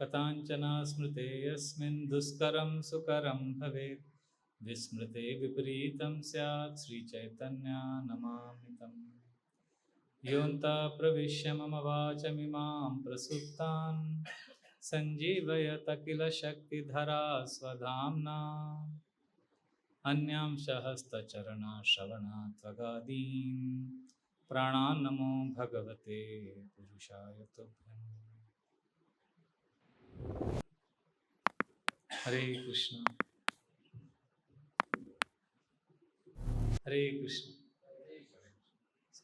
Katanchana smrite yasmin duskaram sukaram bhavet Vismrite vipritam syat Sri Chaitanya namamitam Yonta pravishya mama vachamimam prasuttan Sanjivayata kila shakti dhara svadhamna Anyam shahasta charana shavana tvagadin Pranan namo bhagavate purushaya tubhyam. Hare Krishna. Hare Krishna.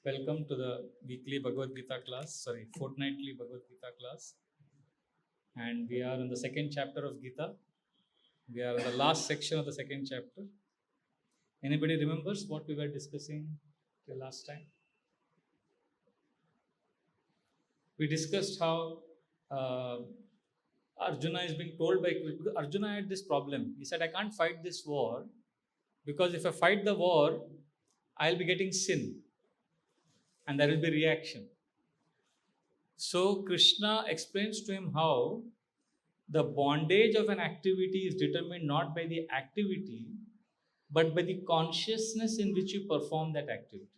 Welcome to the weekly Bhagavad Gita class, fortnightly Bhagavad Gita class. And we are in the second chapter of Gita. We are in the last section of the second chapter. Anybody remembers what we were discussing the last time? We discussed how Arjuna is being told by Krishna. Arjuna had this problem. He said, I can't fight this war because if I fight the war, I'll be getting sin. And there will be reaction. So Krishna explains to him how the bondage of an activity is determined not by the activity, but by the consciousness in which you perform that activity.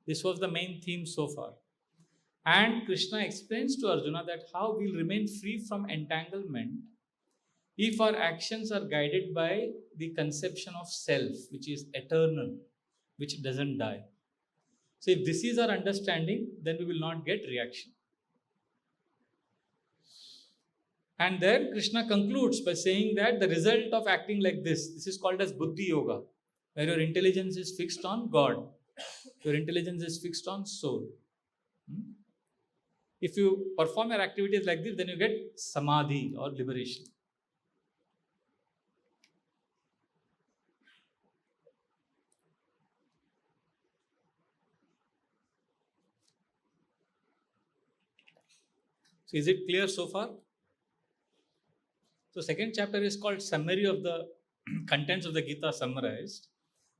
This was the main theme so far. And Krishna explains to Arjuna that how we'll remain free from entanglement if our actions are guided by the conception of self, which is eternal, which doesn't die. So if this is our understanding, then we will not get reaction. And then Krishna concludes by saying that the result of acting like this is called as Buddhi Yoga, where your intelligence is fixed on God. Your intelligence is fixed on soul. If you perform your activities like this, then you get Samadhi or liberation. So is it clear so far? So second chapter is called summary of the contents of the Gita summarized.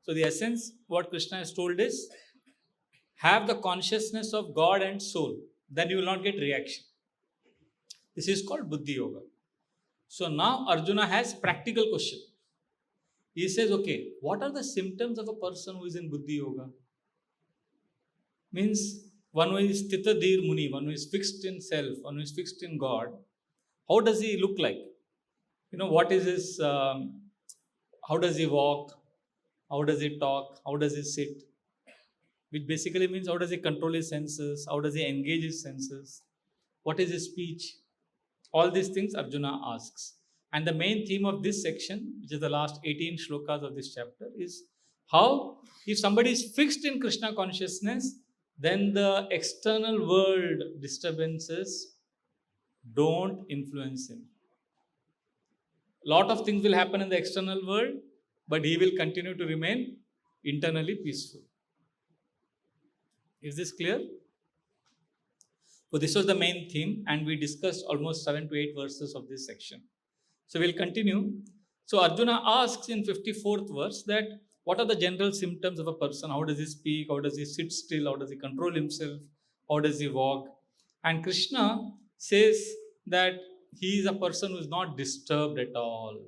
So the essence, what Krishna has told is, have the consciousness of God and soul, then you will not get reaction. This is called Buddhi Yoga. So now Arjuna has practical question. He says, okay, what are the symptoms of a person who is in Buddhi Yoga? Means one who is Stita Dhir Muni, one who is fixed in self, one who is fixed in God. How does he look like? What is his, how does he walk? How does he talk? How does he sit? Which basically means how does he control his senses? How does he engage his senses? What is his speech? All these things Arjuna asks. And the main theme of this section, which is the last 18 shlokas of this chapter, is how if somebody is fixed in Krishna consciousness, then the external world disturbances don't influence him. Lot of things will happen in the external world, but he will continue to remain internally peaceful. Is this clear? So this was the main theme, and we discussed almost 7 to 8 verses of this section. So we'll continue. So Arjuna asks in 54th verse that what are the general symptoms of a person? How does he speak? How does he sit still? How does he control himself? How does he walk? And Krishna says that he is a person who is not disturbed at all.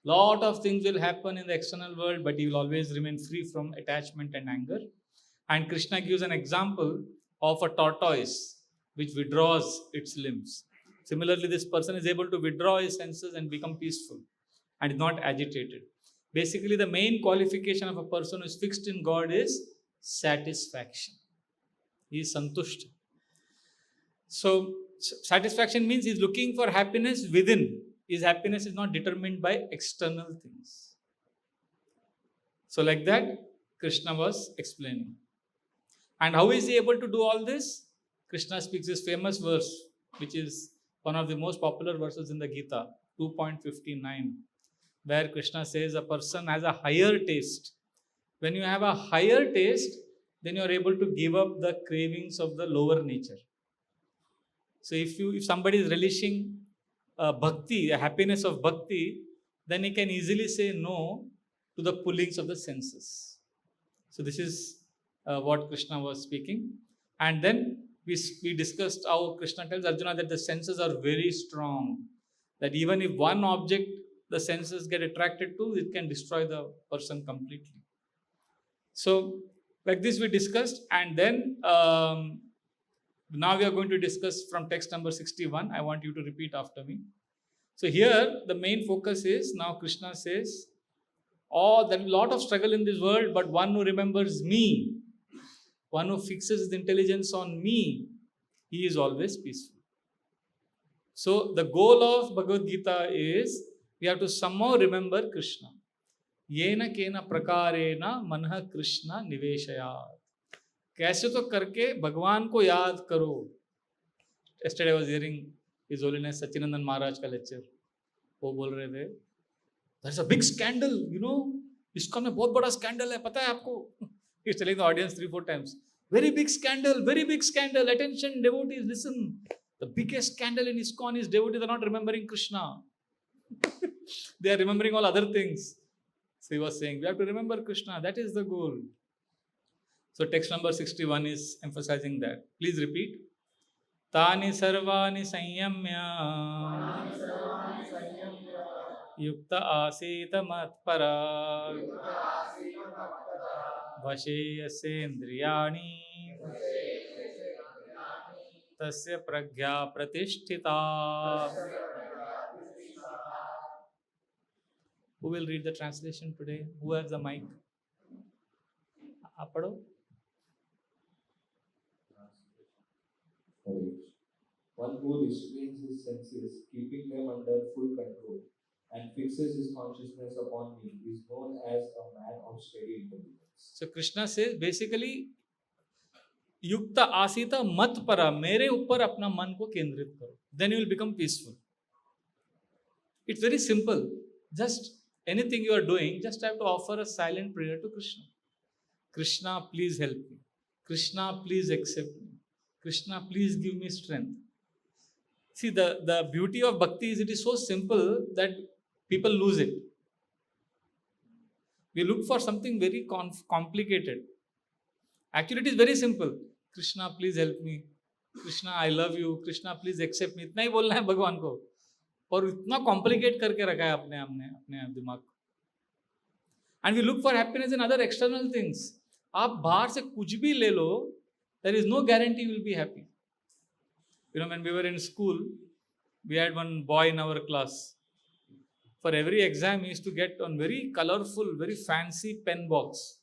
Lot of things will happen in the external world, but he will always remain free from attachment and anger. And Krishna gives an example of a tortoise which withdraws its limbs. Similarly, this person is able to withdraw his senses and become peaceful and is not agitated. Basically, the main qualification of a person who is fixed in God is satisfaction. He is santushta. So, satisfaction means he is looking for happiness within. His happiness is not determined by external things. So, like that, Krishna was explaining. And how is he able to do all this? Krishna speaks this famous verse, which is one of the most popular verses in the Gita, 2.59, where Krishna says a person has a higher taste. When you have a higher taste, then you are able to give up the cravings of the lower nature. So if somebody is relishing bhakti, the happiness of bhakti, then he can easily say no to the pullings of the senses. So this is what Krishna was speaking. And then we discussed how Krishna tells Arjuna that the senses are very strong, that even if one object the senses get attracted to, it can destroy the person completely. So like this we discussed, and then now we are going to discuss from text number 61. I want you to repeat after me. So here the main focus is, now Krishna says, oh, there is a lot of struggle in this world, but one who remembers me, one who fixes his intelligence on me, he is always peaceful. So the goal of Bhagavad Gita is we have to somehow remember Krishna. Yena kena prakarena manha Krishna niveshayat. कैसे तो करके भगवान को याद करो. Yesterday I was hearing His Holiness Sachinandan Maharaj का lecture. वो बोल रहे थे, there's a big scandal, you know, ISKCON में बहुत बड़ा scandal है, पता है आपको? He's telling the audience 3-4 times. Very big scandal, attention devotees, listen. The biggest scandal in ISKCON is devotees are not remembering Krishna. They are remembering all other things. So he was saying, we have to remember Krishna, that is the goal. So text number 61 is emphasizing that. Please repeat. Tani sarvani sanyamya yukta asita matpara vashe yasendriyani tasya pragya pratisthita. Who will read the translation today? Who has the mic? आप पढ़ो. One who restrains his senses, keeping them under full control, and fixes his consciousness upon me, is known as a man of steady intelligence. So Krishna says basically, yukta asita mat para, mere uppar apna man ko kendrit karo. Then you will become peaceful. It's very simple. Just anything you are doing, just have to offer a silent prayer to Krishna. Krishna, please help me. Krishna, please accept me. Krishna, please give me strength. See, the beauty of bhakti is it is so simple that people lose it. We look for something very complicated. Actually, it is very simple. Krishna, please help me. Krishna, I love you. Krishna, please accept me. इतना ही बोलना है भगवान को. और इतना complicate करके रखा है अपने दिमाग को. And we look for happiness in other external things. आप बाहर से कुछ भी ले लो, there is no guarantee you will be happy. You know, when we were in school, we had one boy in our class. For every exam, he used to get one very colorful, very fancy pen box.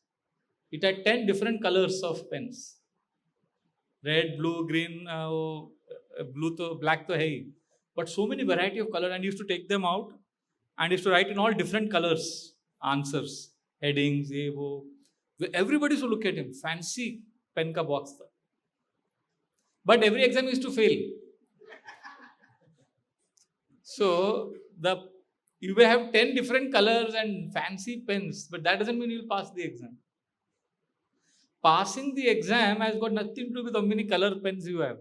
It had 10 different colors of pens. Red, blue, green, blue to black to hai. But so many variety of color, and he used to take them out and he used to write in all different colors, answers, headings, ye, wo. Everybody used to look at him. Fancy pen ka box tha. But every exam he used to fail. So you may have 10 different colors and fancy pens, but that doesn't mean you will pass the exam. Passing the exam has got nothing to do with how many color pens you have.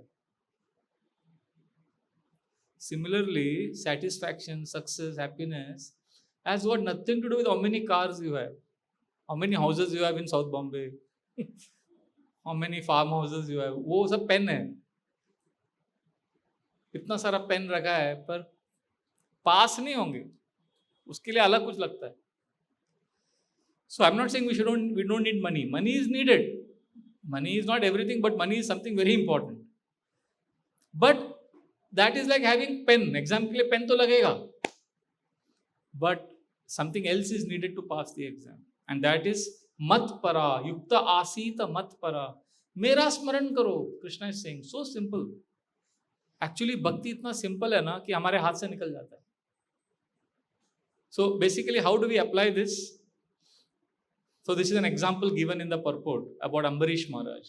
Similarly, satisfaction, success, happiness has got nothing to do with how many cars you have, how many houses you have in South Bombay, how many farmhouses you have. वो सब pen है. इतना सारा pen रखा है पर पास नहीं होंगे. उसके लिए अलग कुछ लगता है. So I'm not saying we don't need money. Money is needed. Money is not everything, but money is something very important. But that is like having pen. Exam के लिए pen तो लगेगा. But something else is needed to pass the exam. And that is mat para, yukta asita mat para. Mera smaran karo. Krishna is saying, so simple. Actually, bhakti इतना simple है ना कि हमारे हाथ से निकल जाता है. So basically, how do we apply this? So this is an example given in the purport about Ambarish Maharaj.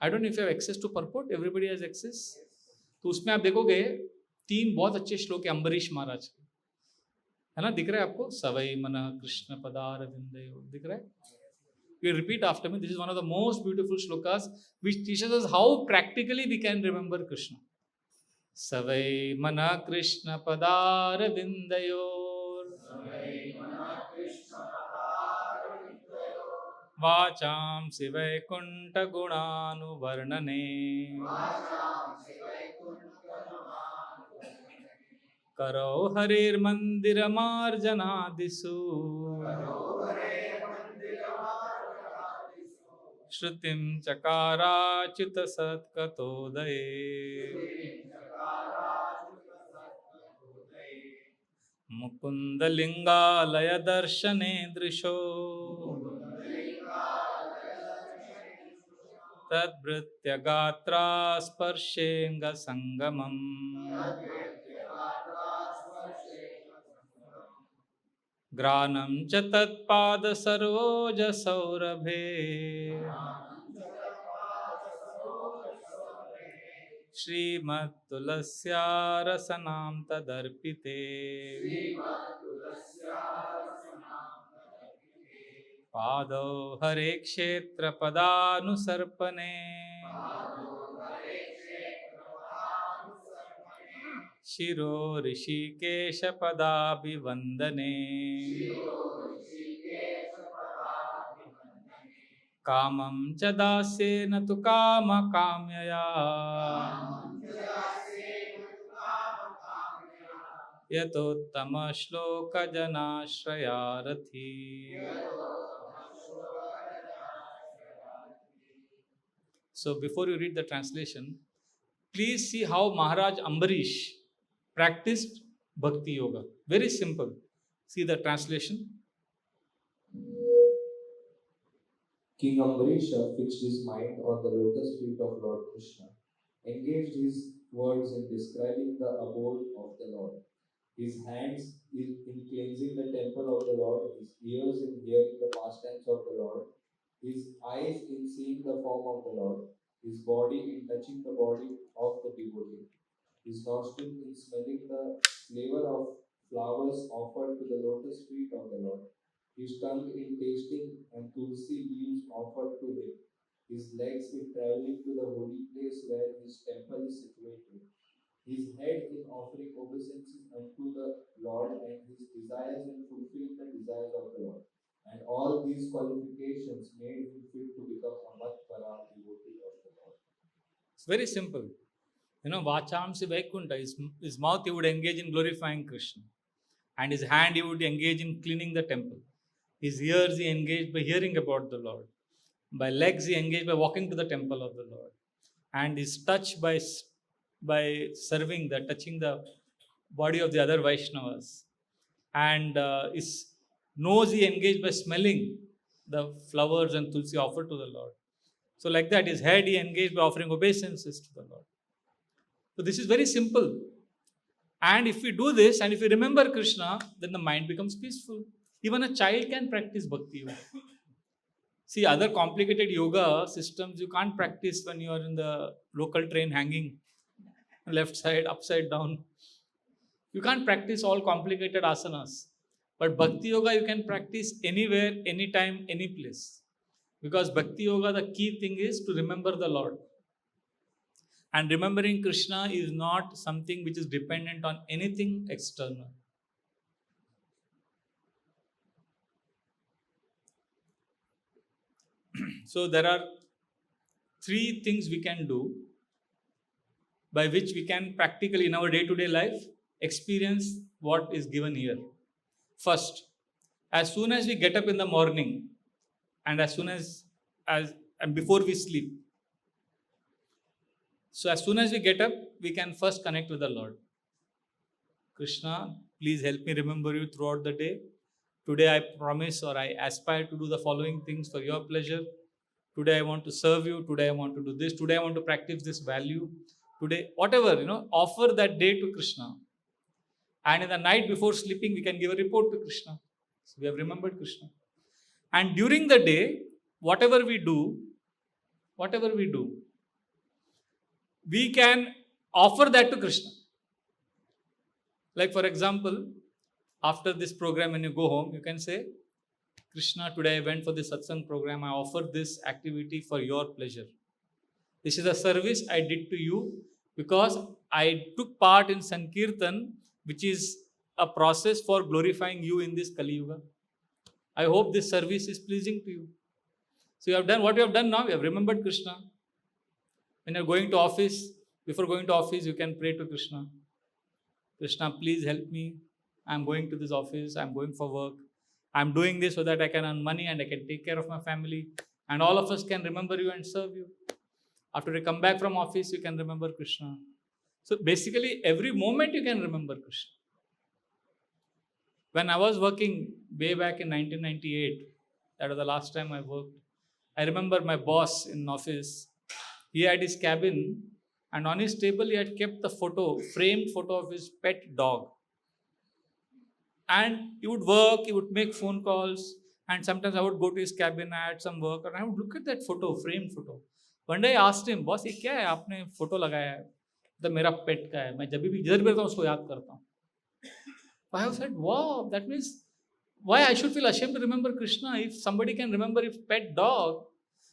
I don't know if you have access to purport. Everybody has access. तो उसमें आप देखोगे 3 बहुत अच्छे श्लोक है अम्बरीश महाराज के, है ना? दिख रहा है आपको? सवै मना कृष्ण पदार विंदयो. दिख रहा है? You repeat after me. This is one of the most beautiful shlokas which teaches us how practically we can remember Krishna. Savai mana Krishna padar vindayor वाचांसि वैकुण्ठगुणानुवर्णने करो हरिर्मन्दिरमार्जनादिषु श्रुतिं चकाराच्युतसत्कतोदये मुकुन्दलिङ्गालयदर्शने दृशो तद्भृत्यगात्रा स्पर्शेऽङ्गसङ्गमम् ग्रानं च तत्पादसरोजसौरभे श्रीमत्तुलस्या रसनां तदर्पिते पादौ हरे क्षेत्रपदानुसर्पणे शिरो ऋषिकेशपदाभिवन्दने कामं च दास्येन तु कामकाम्यया यतोत्तमश्लोकजनाश्रयारथी So before you read the translation, please see how Maharaj Ambarish practiced Bhakti Yoga. Very simple. See the translation. King Ambarisha fixed his mind on the lotus feet of Lord Krishna, engaged his words in describing the abode of the Lord, his hands in cleansing the temple of the Lord, his ears in hearing the pastimes of the Lord, his eyes in seeing the form of the Lord, his body in touching the body of the devotee, his nostril in smelling the flavor of flowers offered to the lotus feet of the Lord, his tongue in tasting and tulsi leaves offered to him, his legs in traveling to the holy place where his temple is situated, his head in offering obeisances unto the Lord, and his desires in fulfilling the desires of the Lord. And all these qualifications made him fit to become a Matpara devotee of the Lord. It's very simple. Vachamsi Vaikunta, his mouth he would engage in glorifying Krishna, and his hand he would engage in cleaning the temple. His ears he engaged by hearing about the Lord. By legs he engaged by walking to the temple of the Lord. And his touch by serving, touching the body of the other Vaishnavas. And his nose he engaged by smelling the flowers and tulsi offered to the Lord. So like that, his head he engaged by offering obeisances to the Lord. So this is very simple. And if we do this and if we remember Krishna, then the mind becomes peaceful. Even a child can practice Bhakti Yoga. See, other complicated yoga systems you can't practice when you are in the local train hanging left side, upside down. You can't practice all complicated asanas. But Bhakti Yoga you can practice anywhere, anytime, any place. Because Bhakti Yoga, the key thing is to remember the Lord. And remembering Krishna is not something which is dependent on anything external. So there are 3 things we can do by which we can practically in our day-to-day life experience what is given here. First, as soon as we get up in the morning and and before we sleep. So as soon as we get up, we can first connect with the Lord. Krishna, please help me remember you throughout the day. Today I promise or I aspire to do the following things for your pleasure. Today I want to serve you. Today I want to do this. Today I want to practice this value. Today, whatever, offer that day to Krishna. And in the night before sleeping, we can give a report to Krishna. So we have remembered Krishna. And during the day, whatever we do, we can offer that to Krishna. Like for example, after this program, when you go home, you can say, Krishna, today I went for this satsang program. I offer this activity for your pleasure. This is a service I did to you because I took part in Sankirtan, which is a process for glorifying you in this Kali Yuga. I hope this service is pleasing to you. So you have done what you have done now. You have remembered Krishna. When you are going to office, before going to office, you can pray to Krishna. Krishna, please help me. I am going to this office. I am going for work. I am doing this so that I can earn money and I can take care of my family. And all of us can remember you and serve you. After you come back from office, you can remember Krishna. So basically, every moment you can remember Krishna. When I was working way back in 1998, that was the last time I worked, I remember my boss in office, he had his cabin and on his table he had kept the photo, framed photo of his pet dog. And he would work, he would make phone calls, and sometimes I would go to his cabin, I had some work, and I would look at that photo, framed photo. One day I asked him, boss, ये क्या है आपने photo लगाया है? तो मेरा पेट का है, मैं जब भी जिधर भी रहता हूँ उसको याद करता हूँ. I have said, wow, that means why I should feel ashamed to remember Krishna if somebody can remember his pet dog.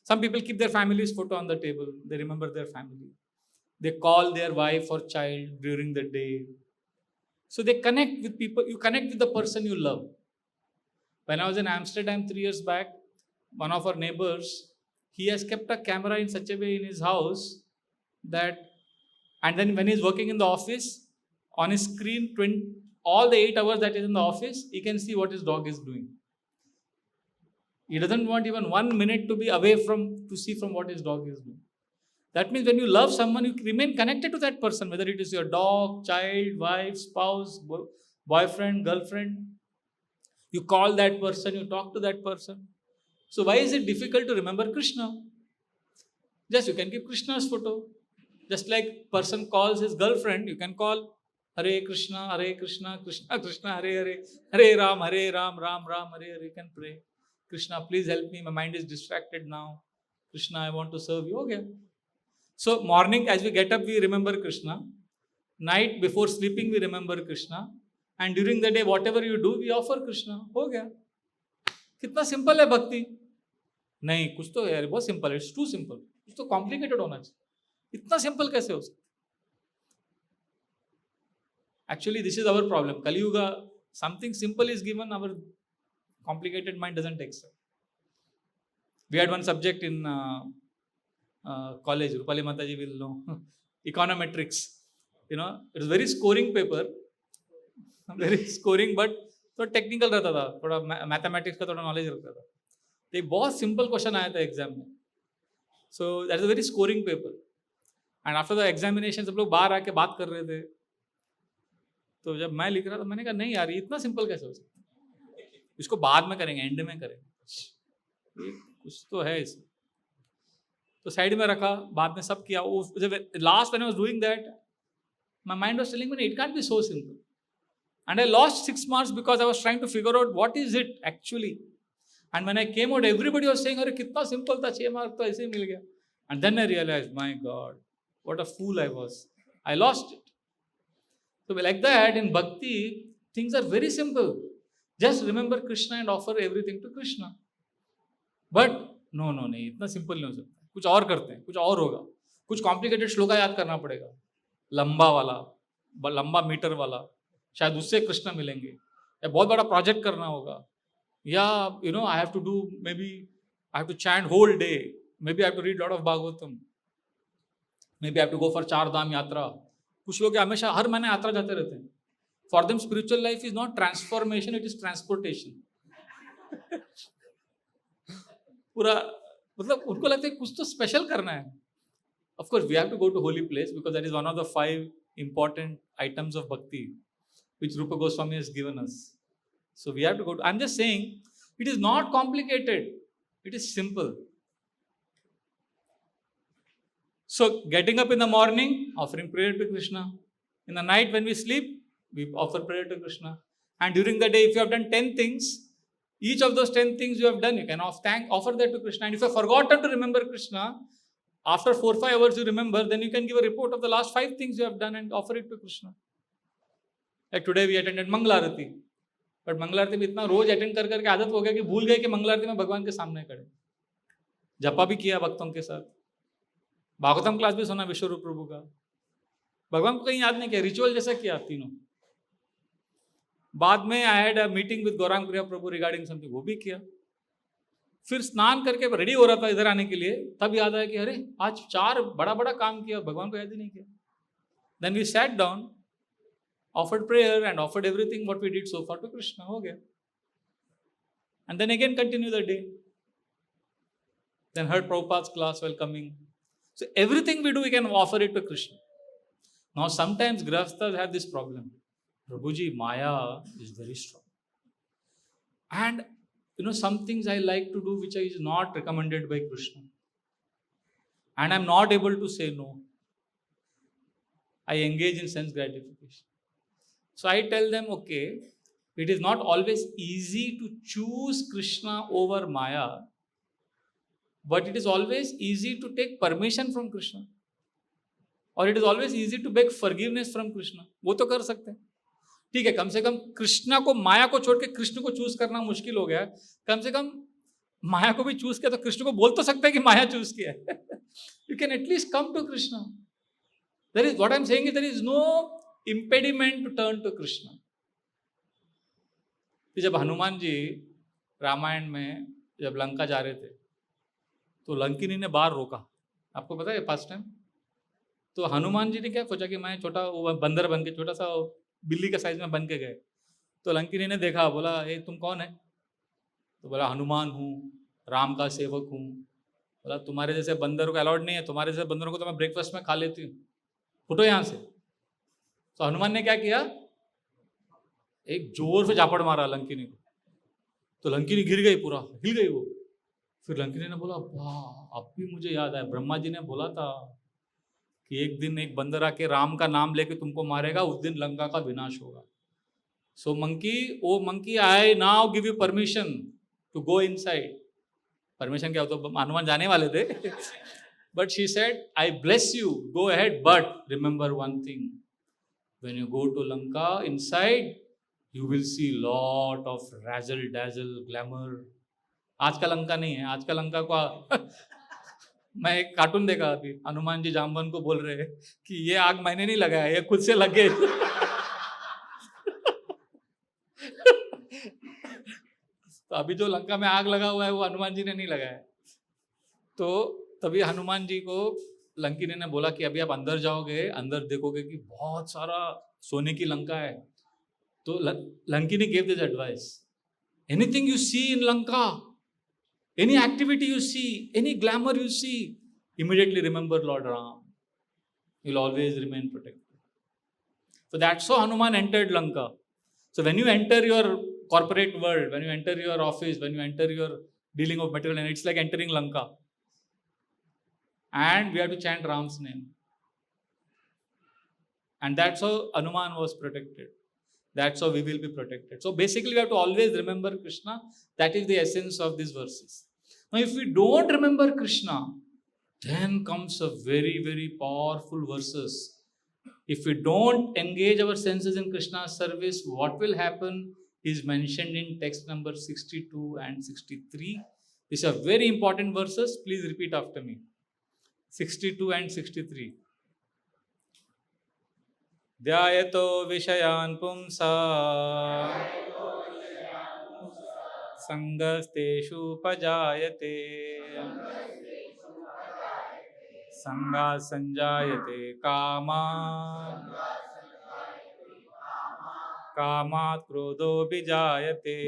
Some people keep their family's photo on the table, they remember their family. They call their wife or child during the day. So they connect with people, you connect with the person you love. When I was in Amsterdam 3 years back, one of our neighbors, he has kept a camera in such a way in his house that, and then when he's working in the office, on his screen, all the 8 hours that is in the office, he can see what his dog is doing. He doesn't want even 1 minute to be away to see from what his dog is doing. That means when you love someone, you remain connected to that person, whether it is your dog, child, wife, spouse, boyfriend, girlfriend. You call that person, you talk to that person. So why is it difficult to remember Krishna? Just you can keep Krishna's photo. Just like person calls his girlfriend, you can call Hare Krishna, Krishna Krishna, Hare Ram, Ram Ram, Hare Hare. You can pray. Krishna, please help me. My mind is distracted now. Krishna, I want to serve you. Okay. So morning as we get up, we remember Krishna. Night before sleeping, we remember Krishna. And during the day, whatever you do, we offer Krishna. हो गया. कितना simple है भक्ति? नहीं, कुछ तो यार बहुत सिंपल है. It's too simple. कुछ तो कॉम्प्लिकेटेड होना चाहिए. इतना सिंपल कैसे हो सकता? Actually, this is our problem. Kali Yuga, something simple is given, our complicated mind doesn't accept. We had one subject in college, Rupali Mataji will know, econometrics. You know, it was very scoring paper, very scoring, but थोड़ा technical रहता था, थोड़ा mathematics का थोड़ा knowledge रखता था. तो एक बहुत सिंपल क्वेश्चन आया था एग्जाम में. So that is a very scoring paper. And after the examination सब लोग बाहर आके बात कर रहे थे. तो जब मैं लिख रहा था, मैंने कहा नहीं यार, इतना सिंपल कैसे हो सकता है, इसको बाद में करेंगे, एंड में करेंगे, कुछ तो है इसमें. तो साइड में रखा, बाद में सब किया. Last when I was doing that, my mind was telling me it can't be so simple. And I lost 6 marks because I was trying to figure out what is it actually. And when I came out, everybody was saying, "अरे कितना simple था, 6 mark तो ऐसे ही मिल गया." And then I realized, my God, what a fool I was. I lost it. So like that, in Bhakti, things are very simple. Just remember Krishna and offer everything to Krishna. But no, नहीं, इतना simple नहीं हो सकता. कुछ और करते हैं, कुछ और होगा. कुछ complicated श्लोका याद करना पड़ेगा. लंबा वाला, लंबा मीटर वाला. शायद उससे कृष्ण मिलेंगे, या बहुत बड़ा प्रोजेक्ट करना होगा, या you know I have to do, maybe I have to chant whole day, maybe I have to read lot of Bhagavatam, maybe I have to go for 4 Dham yatra. कुछ लोग हमेशा हर महीने यात्रा जाते रहते हैं. For them spiritual life is not transformation, it is transportation. पूरा मतलब उनको लगता है कुछ तो स्पेशल करना है. Of course we have to go to holy place because that is one of the 5 important items of bhakti which Rupa Goswami has given us. So we have to go to, I'm just saying, it is not complicated. It is simple. So getting up in the morning, offering prayer to Krishna. In the night when we sleep, we offer prayer to Krishna. And during the day, if you have done 10 things, each of those 10 things you have done, you can offer that to Krishna. And if you have forgotten to remember Krishna, after 4-5 hours you remember, then you can give a report of the last 5 things you have done and offer it to Krishna. Like today we attended Mangalarti, but Mangalarti में इतना रोज attend कर करके आदत हो गया कि भूल गए कि मंगलारती में भगवान के सामने खड़े. जपा भी किया भक्तों के साथ, भागवतम क्लास भी सुना विश्वरूप प्रभु का, भगवान को कहीं याद नहीं किया, रिचुअल जैसा किया तीनों. बाद में I had a meeting with Gaurang Priya Prabhu regarding something, वो भी किया. फिर स्नान करके रेडी हो रहा था इधर आने के लिए, तब याद आया कि अरे आज 4 बड़ा बड़ा काम किया, भगवान को याद ही नहीं किया. Then we sat down, offered prayer and offered everything what we did so far to Krishna. हो गया. And then again continue the day. Then heard Prabhupada's class while coming. So everything we do, we can offer it to Krishna. Now sometimes Grihasthas have this problem. Prabhuji, Maya is very strong. And some things I like to do which is not recommended by Krishna. And I'm not able to say no. I engage in sense gratification. So I tell them, okay, it is not always easy to choose Krishna over Maya. But it is always easy to take permission from Krishna. Or it is always easy to beg forgiveness from Krishna. वो तो कर सकते हैं. ठीक है, कम से कम कृष्णा को, माया को छोड़ के कृष्ण को चूज करना मुश्किल हो गया. कम से कम माया को भी चूज किया तो कृष्ण को बोल तो सकते हैं कि माया चूज किया है. You can at least come to Krishna. There is, what I am saying is, there is no impediment to turn to Krishna. जब हनुमान जी रामायण में जब लंका जा रहे थे, तो लंकिनी ने बाहर रोका. आपको पता है पास्ट टाइम. तो हनुमान जी ने क्या सोचा कि मैं छोटा बंदर बन के, छोटा सा बिल्ली का साइज में बन के गए. तो लंकिनी ने देखा, बोला ए तुम कौन है. तो बोला हनुमान हूँ, राम का सेवक हूँ. बोला तुम्हारे जैसे बंदर को अलाउड नहीं है, तुम्हारे जैसे बंदरों को तो मैं ब्रेकफास्ट में खा लेती हूँ, फुटो यहाँ से. तो हनुमान ने क्या किया, एक जोर से झापड़ मारा लंकिनी को. तो लंकिनी गिर गई, पूरा हिल गई वो. फिर लंकिनी ने बोला वाह, अब भी मुझे याद आया, ब्रह्मा जी ने बोला था कि एक दिन एक बंदर आके राम का नाम लेके तुमको मारेगा, उस दिन लंका का विनाश होगा. So monkey I now give you permission to go inside. Permission क्या होता, तो हनुमान जाने वाले थे. But she said I bless you, go ahead, but remember one thing, when you go to Lanka inside you will see lot of razzle dazzle glamour. आज का लंका नहीं है, आज का लंका को मैं एक कार्टून देखा अभी, हनुमान जी जामवन को बोल रहे हैं कि ये आग मैंने नहीं लगाया, ये खुद से लगे. तो अभी जो लंका में आग लगा हुआ है वो हनुमान जी ने नहीं लगाया. तो तभी हनुमान जी को लंकिनी ने बोला कि अभी आप अंदर जाओगे, अंदर देखोगे कि बहुत सारा सोने की लंका है. तो Lankini gave this advice, anything you see in Lanka, any activity you see, any glamour you see, immediately remember Lord Ram. You'll always remain protected. So that's how Hanuman entered Lanka. So when you enter your corporate world, when you enter your office, when you enter your dealing of material, and it's like entering Lanka. And we have to chant Ram's name. And that's how Hanuman was protected. That's how we will be protected. So basically we have to always remember Krishna. That is the essence of these verses. Now if we don't remember Krishna, then comes a very, very powerful verses. If we don't engage our senses in Krishna's service, what will happen is mentioned in text number 62 and 63. These are very important verses. Please repeat after me. 62 and 63. ध्यायतो विषयान् पुंसा संगस्तेषुपजायते संगात् संजायते कामात् क्रोधोऽभिजायते.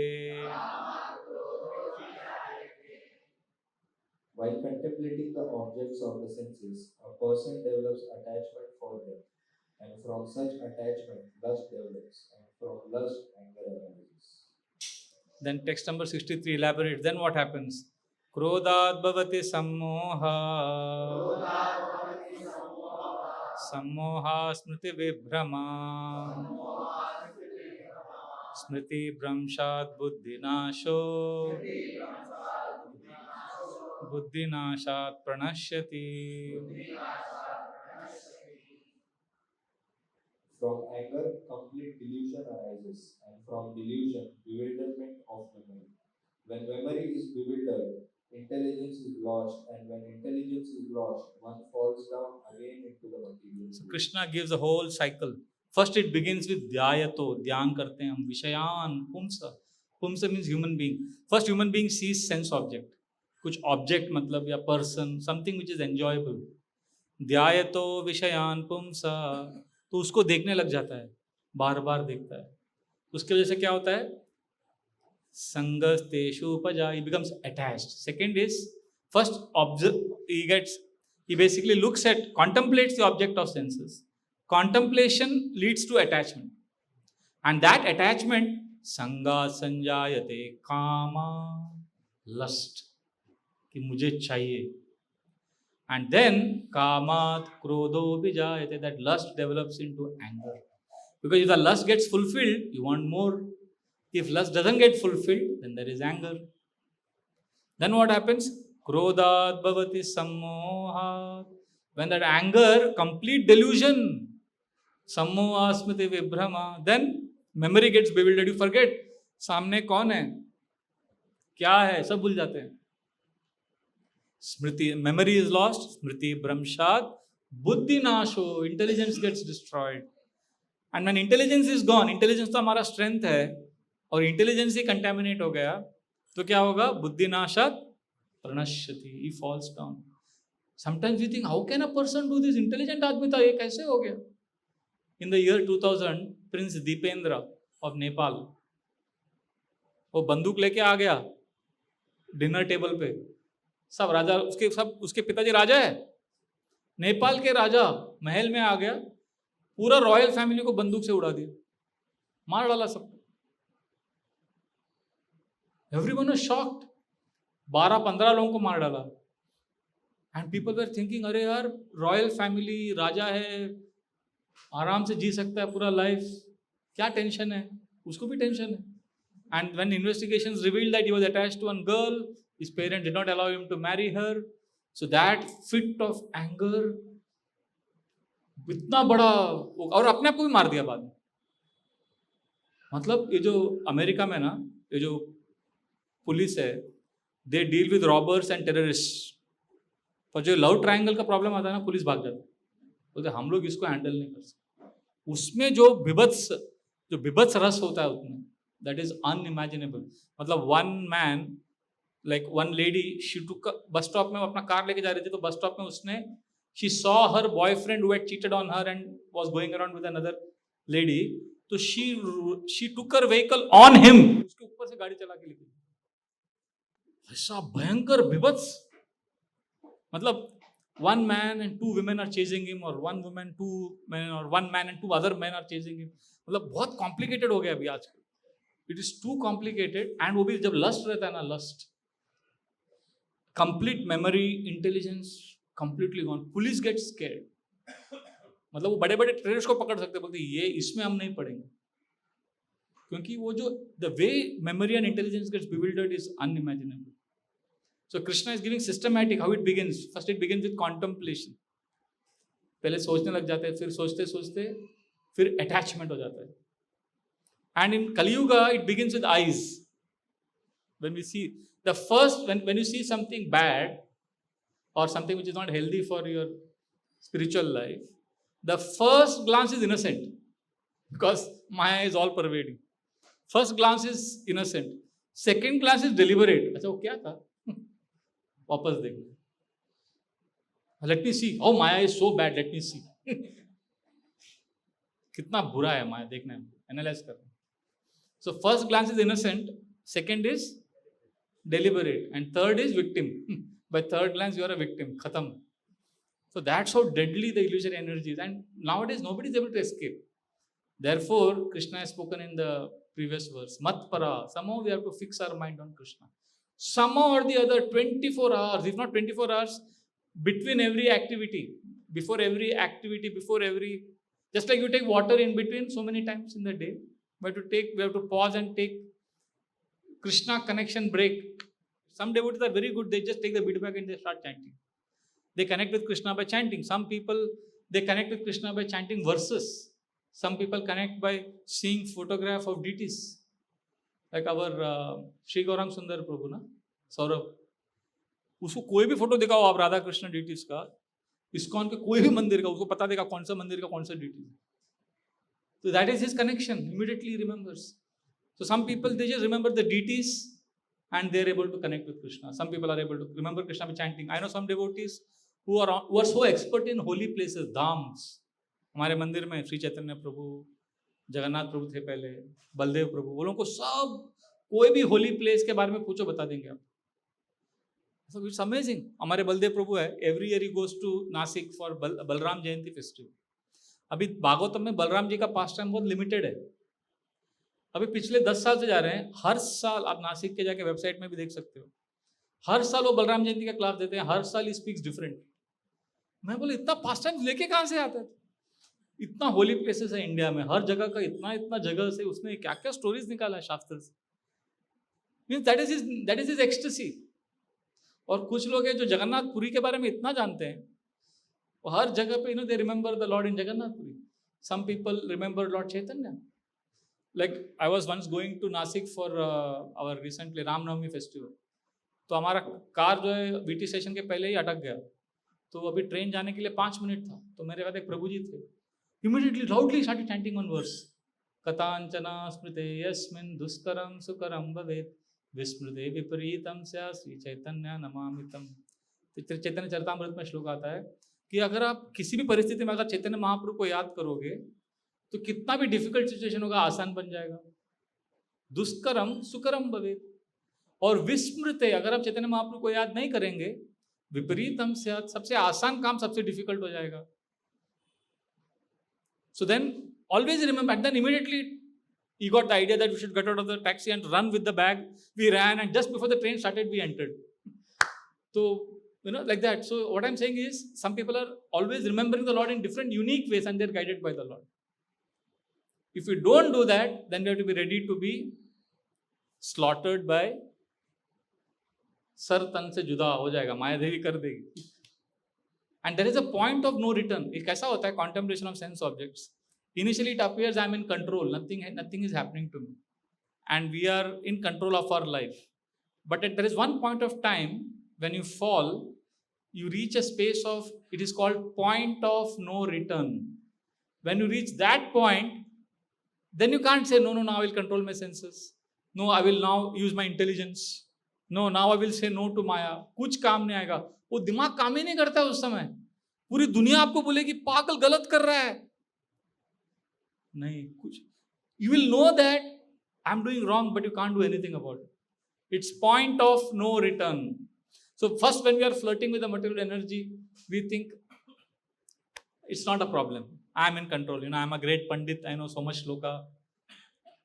While contemplating the objects of the senses, a person develops attachment for them. And from such attachment, lust develops, and from lust, anger arises. Then text number 63 elaborates. Then what happens? Krodhat bhavati sammoha, sammoha smriti vibhrama, smriti bhramshat buddhinasho, buddhinashat pranashyati. From anger, complete delusion arises, and from delusion, bewilderment of memory. When memory is bewildered, intelligence is lost, and when intelligence is lost, one falls down again into the material. So Krishna gives a whole cycle. First it begins with dhyayato, dhyan karte hain hum, vishayan, pumsa. Pumsa means human being. First human being sees sense object. कुछ object मतलब या person, something which is enjoyable, ध्यायतो विषयान पुंसा, तो उसको देखने लग जाता है, बार बार देखता है। उसकी वजह से क्या होता है? संगस्तेषु उपजा, he becomes attached. Second is, first observe, he basically looks at, contemplates the object of senses. Contemplation leads to attachment, and that attachment, संगा संजायते कामा, lust, कि मुझे चाहिए, and then कामात क्रोधो विजायते, that lust develops into anger, because if the lust gets fulfilled, you want more. If lust doesn't get fulfilled, then there is anger. Then what happens? Krodhat bhavati sammohat. When that anger, complete delusion, sammoha smriti vibhrama, then memory gets bewildered. You forget सामने कौन है, क्या है, सब भूल जाते हैं. Smriti, memory is lost. Smriti bhramshat, buddhi nasho, intelligence gets destroyed. And when intelligence is gone, intelligence तो हमारा strength है, और इंटेलिजेंस ही कंटेमिनेट हो गया, तो क्या होगा? बुद्धि नाशात प्रणश्यति, he falls down. Sometimes we think, how can a person do this? Intelligent आदमी था, ये कैसे हो गया? In the year 2000, prince Dipendra of Nepal, वो बंदूक लेके आ गया डिनर टेबल पे. सब राजा, उसके पिताजी राजा है, नेपाल के राजा, महल में आ गया, पूरा रॉयल फैमिली को बंदूक से उड़ा दिया, मार डाला सबको. Everyone was shocked. 12-15 लोगों को मार डाला. And people were thinking, अरे यार, रॉयल फैमिली, राजा है, आराम से जी सकता है पूरा लाइफ, क्या टेंशन है? उसको भी टेंशन है. And when investigations revealed that he was attached to one girl, his parents did not allow him to marry her. So that fit of anger, इतना बड़ा, और अपने आप को भी मार दिया बाद में. मतलब ये जो अमेरिका में ना, ये जो पुलिस है, they deal with robbers and terrorist. पर जो लव ट्रायंगल का प्रॉब्लम आता है ना, पुलिस भाग जाती है, बोलते हम लोग इसको हैंडल नहीं कर सकते. उसमें जो विभत्स रस होता है उसमें, दैट इज अनइमेजिनेबल. मतलब one man, like one lady, she took, बस स्टॉप में अपना कार लेके जा रही थी, तो बस स्टॉप में उसने, she saw her boyfriend who had cheated on her and was going around with another lady, तो she took her vehicle on him, उसके ऊपर से गाड़ी चला के लेके. ऐसा भयंकर विभत्स. मतलब one man and two women are chasing him, or one woman, two men, or one man and two other men are chasing him. मतलब बहुत कॉम्प्लिकेटेड हो गया अभी आजकल. It is too complicated. And वो भी जब लस्ट रहता है ना, lust, complete memory, intelligence completely gone. Police get scared. मतलब वो बड़े बड़े टेररिस्ट को पकड़ सकते, बोलते ये इसमें हम नहीं पड़ेंगे, क्योंकि वो जो the way memory and intelligence gets bewildered is unimaginable. So Krishna is giving systematic how it begins. First it begins with contemplation. पहले सोचने लग जाते हैं, फिर सोचते सोचते फिर attachment हो जाता है. And in Kali Yuga it begins with eyes. When we see the first, when you see something bad or something which is not healthy for your spiritual life, the first glance is innocent, because Maya is all pervading. First glance is innocent. Second glance is deliberate. अच्छा वो क्या था? वापस देखो. Let me see. Oh, Maya is so bad. Let me see. कितना बुरा है माया, देखना है, एनालाइज करना. So first glance is innocent, second is deliberate, and third is victim. By third glance you are a victim. Khatam. So that's how deadly the illusory energy is, and nowadays nobody is able to escape. Therefore, Krishna has spoken in the previous verse, Mat para. Somehow we have to fix our mind on Krishna. Somehow or the other, 24 hours, if not 24 hours, between every activity, before every activity, before every, just like you take water in between so many times in the day, we have to pause and take Krishna connection break. Some devotees are very good, they just take the bead bag and they start chanting. They connect with Krishna by chanting. Some people, they connect with Krishna by chanting verses. Some people connect by seeing photograph of deities. Like our Shri Gaurang Sundar Prabhu, na? Saurabh. उसको कोई भी photo दिखाओ आप Radha Krishna deities का, ISKCON के कोई भी मंदिर का, उसको पता देगा कौन सा मंदिर का कौन सा DT. So that is his connection. Immediately he remembers. So some people, they just remember the deities and they're able to connect with Krishna. Some people are able to remember Krishna by chanting. I know some devotees who are so expert in holy places, dhams. हमारे मंदिर में श्री चैतन्य प्रभु, जगन्नाथ प्रभु थे पहले, बलदेव प्रभु, वो लोगों को सब कोई भी होली प्लेस के बारे में पूछो बता देंगे आप. So it's amazing. हमारे बलदेव प्रभु है, every year he goes to Nashik for Balram Jayanti festival. अभी भागवतम में बलराम जी का पास टाइम बहुत लिमिटेड है. अभी पिछले 10 साल से जा रहे हैं. हर साल आप नासिक के जाके वेबसाइट में भी देख सकते हो. हर साल वो बलराम जयंती का क्लास देते हैं. हर साल ही स्पीक्स डिफरेंट. मैं बोले इतना पास टाइम लेके कहाँ से आता है? इतना होली प्लेसेस है इंडिया में, हर जगह का इतना जगह से उसने क्या क्या स्टोरीज निकाला है शास्त्र से. Means that is his ecstasy. और कुछ लोग हैं जो जगन्नाथपुरी के बारे में इतना जानते हैं, वो हर जगह पे they remember the lord in Jagannathpuri. Some people remember lord Chaitanya. Like I was once going to Nashik for our recently Ramnavami festival. तो हमारा कार जो है बीटी स्टेशन के पहले ही अटक गया. तो अभी ट्रेन जाने के लिए 5 मिनट था. तो मेरे साथ एक प्रभु जी थे. Immediately loudly started chanting one verse. Katanchana smrite yasmin duskaram sukaram bhavet विस्मृते विपरीतम स्या श्री चैतन्य नमामितम. चैतन्य चरितामृत में श्लोक आता है कि अगर आप किसी भी परिस्थिति में अगर चैतन्य महाप्रभु को याद करोगे तो कितना भी डिफिकल्ट सिचुएशन होगा आसान बन जाएगा. दुष्करम सुकरम भवेत. और विस्मृते अगर आप चैतन्य महाप्रभु को याद नहीं करेंगे, विपरीतम स्या सबसे आसान काम सबसे डिफिकल्ट हो जाएगा. So then always remember, and then immediately he got the idea that we should get out of the taxi and run with the bag. We ran, and just before the train started, we entered. So, like that. So what I'm saying is, some people are always remembering the Lord in different unique ways and they're guided by the Lord. If we don't do that, then we have to be ready to be slaughtered by sir तन से जुदा हो जाएगा, माया देवी कर देगी. And there is a point of no return. ये कैसा होता है contemplation of sense objects? Initially it appears I am in control, nothing is happening to me, and we are in control of our life. But there is one point of time when you fall, you reach a space of, it is called point of no return. When you reach that point, then you can't say no, now I will control my senses. No, I will now use my intelligence. No, now I will say no to Maya. कुछ काम नहीं आएगा. वो दिमाग काम ही नहीं करता उस समय. पूरी दुनिया आपको बोलेगी पागल गलत कर रहा है. नहीं, कुछ you will know that I'm doing wrong, but you can't do anything about it. It's point of no return. So first, when we are flirting with the material energy, we think it's not a problem. I'm in control. I'm a great pandit. I know so much shloka.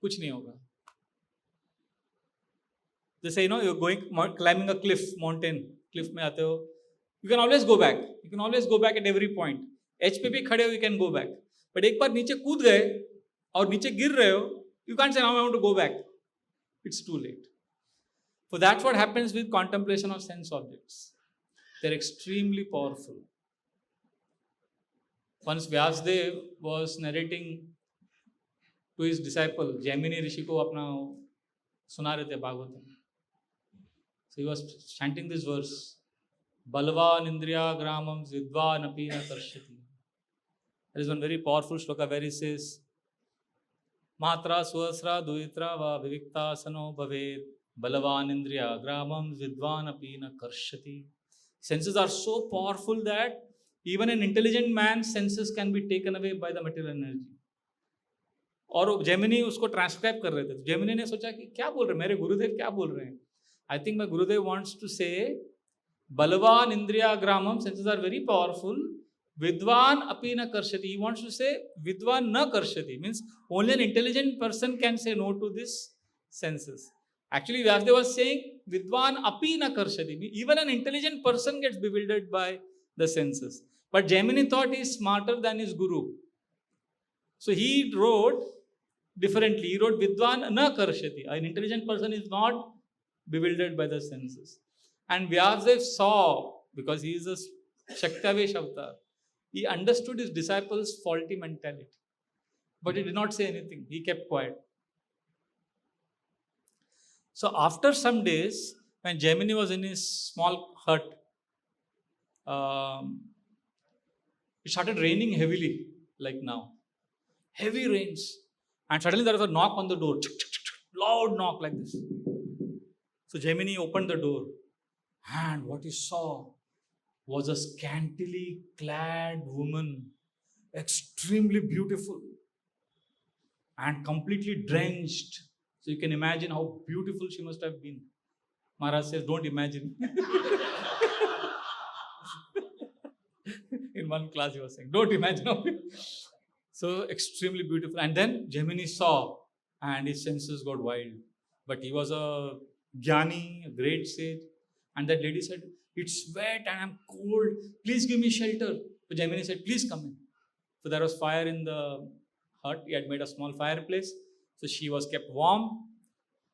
कुछ नहीं होगा. जैसे you're climbing a mountain. Cliff में आते हो. You can always go back. You can always go back at every point. H पे भी खड़े हो, you can go back. But एक बार नीचे कूद गए और नीचे गिर रहे हो, you can't say now I want to go back. It's too late. So that's what happens with contemplation of sense objects. They're extremely powerful. Once Vyasdev was narrating to his disciple, Jaimini Rishi को अपना सुना रहे थे Bhagavat. So he was chanting this verse. Balvan Indriya Gramam Vidvan Apina Karshati. There is one very powerful shloka where he says, Matra Swasra Duitra Va Vivikta Sano Bhavet Balavan Indriya Gramam Vidvan Apina Karshati. Senses are so powerful that even an intelligent man's senses can be taken away by the material energy. और Gemini उसको transcribe कर रहे थे. तो Gemini ने सोचा कि क्या बोल रहे हैं मेरे गुरुदेव, क्या बोल रहे हैं. I think my Gurudev wants to से बलवान इंद्रिया ग्रामम, सेंसेस आर वेरी पावरफुल, विद्वान अपि न कर्षति. ही वांट्स टू से विद्वान न कर्षति, means only an intelligent person can say no to this senses. Actually, Vyasdev was saying, Vidwan api na karshati. Even an intelligent person gets bewildered by the senses. But Jaimini thought he is smarter than his guru. So he wrote differently. He wrote, Vidwan na karshati. An intelligent person is not bewildered by the senses. And Vyasdev saw, because he is a Shaktavesh avatar, he understood his disciples' faulty mentality. But he did not say anything. He kept quiet. So after some days, when Jaimini was in his small hut, it started raining heavily, like now. Heavy rains. And suddenly there was a knock on the door. Loud knock like this. So Gemini opened the door, and what he saw was a scantily clad woman, extremely beautiful and completely drenched. So you can imagine how beautiful she must have been. Maharaj says, don't imagine. In one class he was saying, don't imagine. So extremely beautiful. And then Gemini saw, and his senses got wild. But he was a jnani, a great sage. And that lady said, it's wet and I'm cold. Please give me shelter. So Gemini said, please come in. So there was fire in the hut. He had made a small fireplace. So she was kept warm.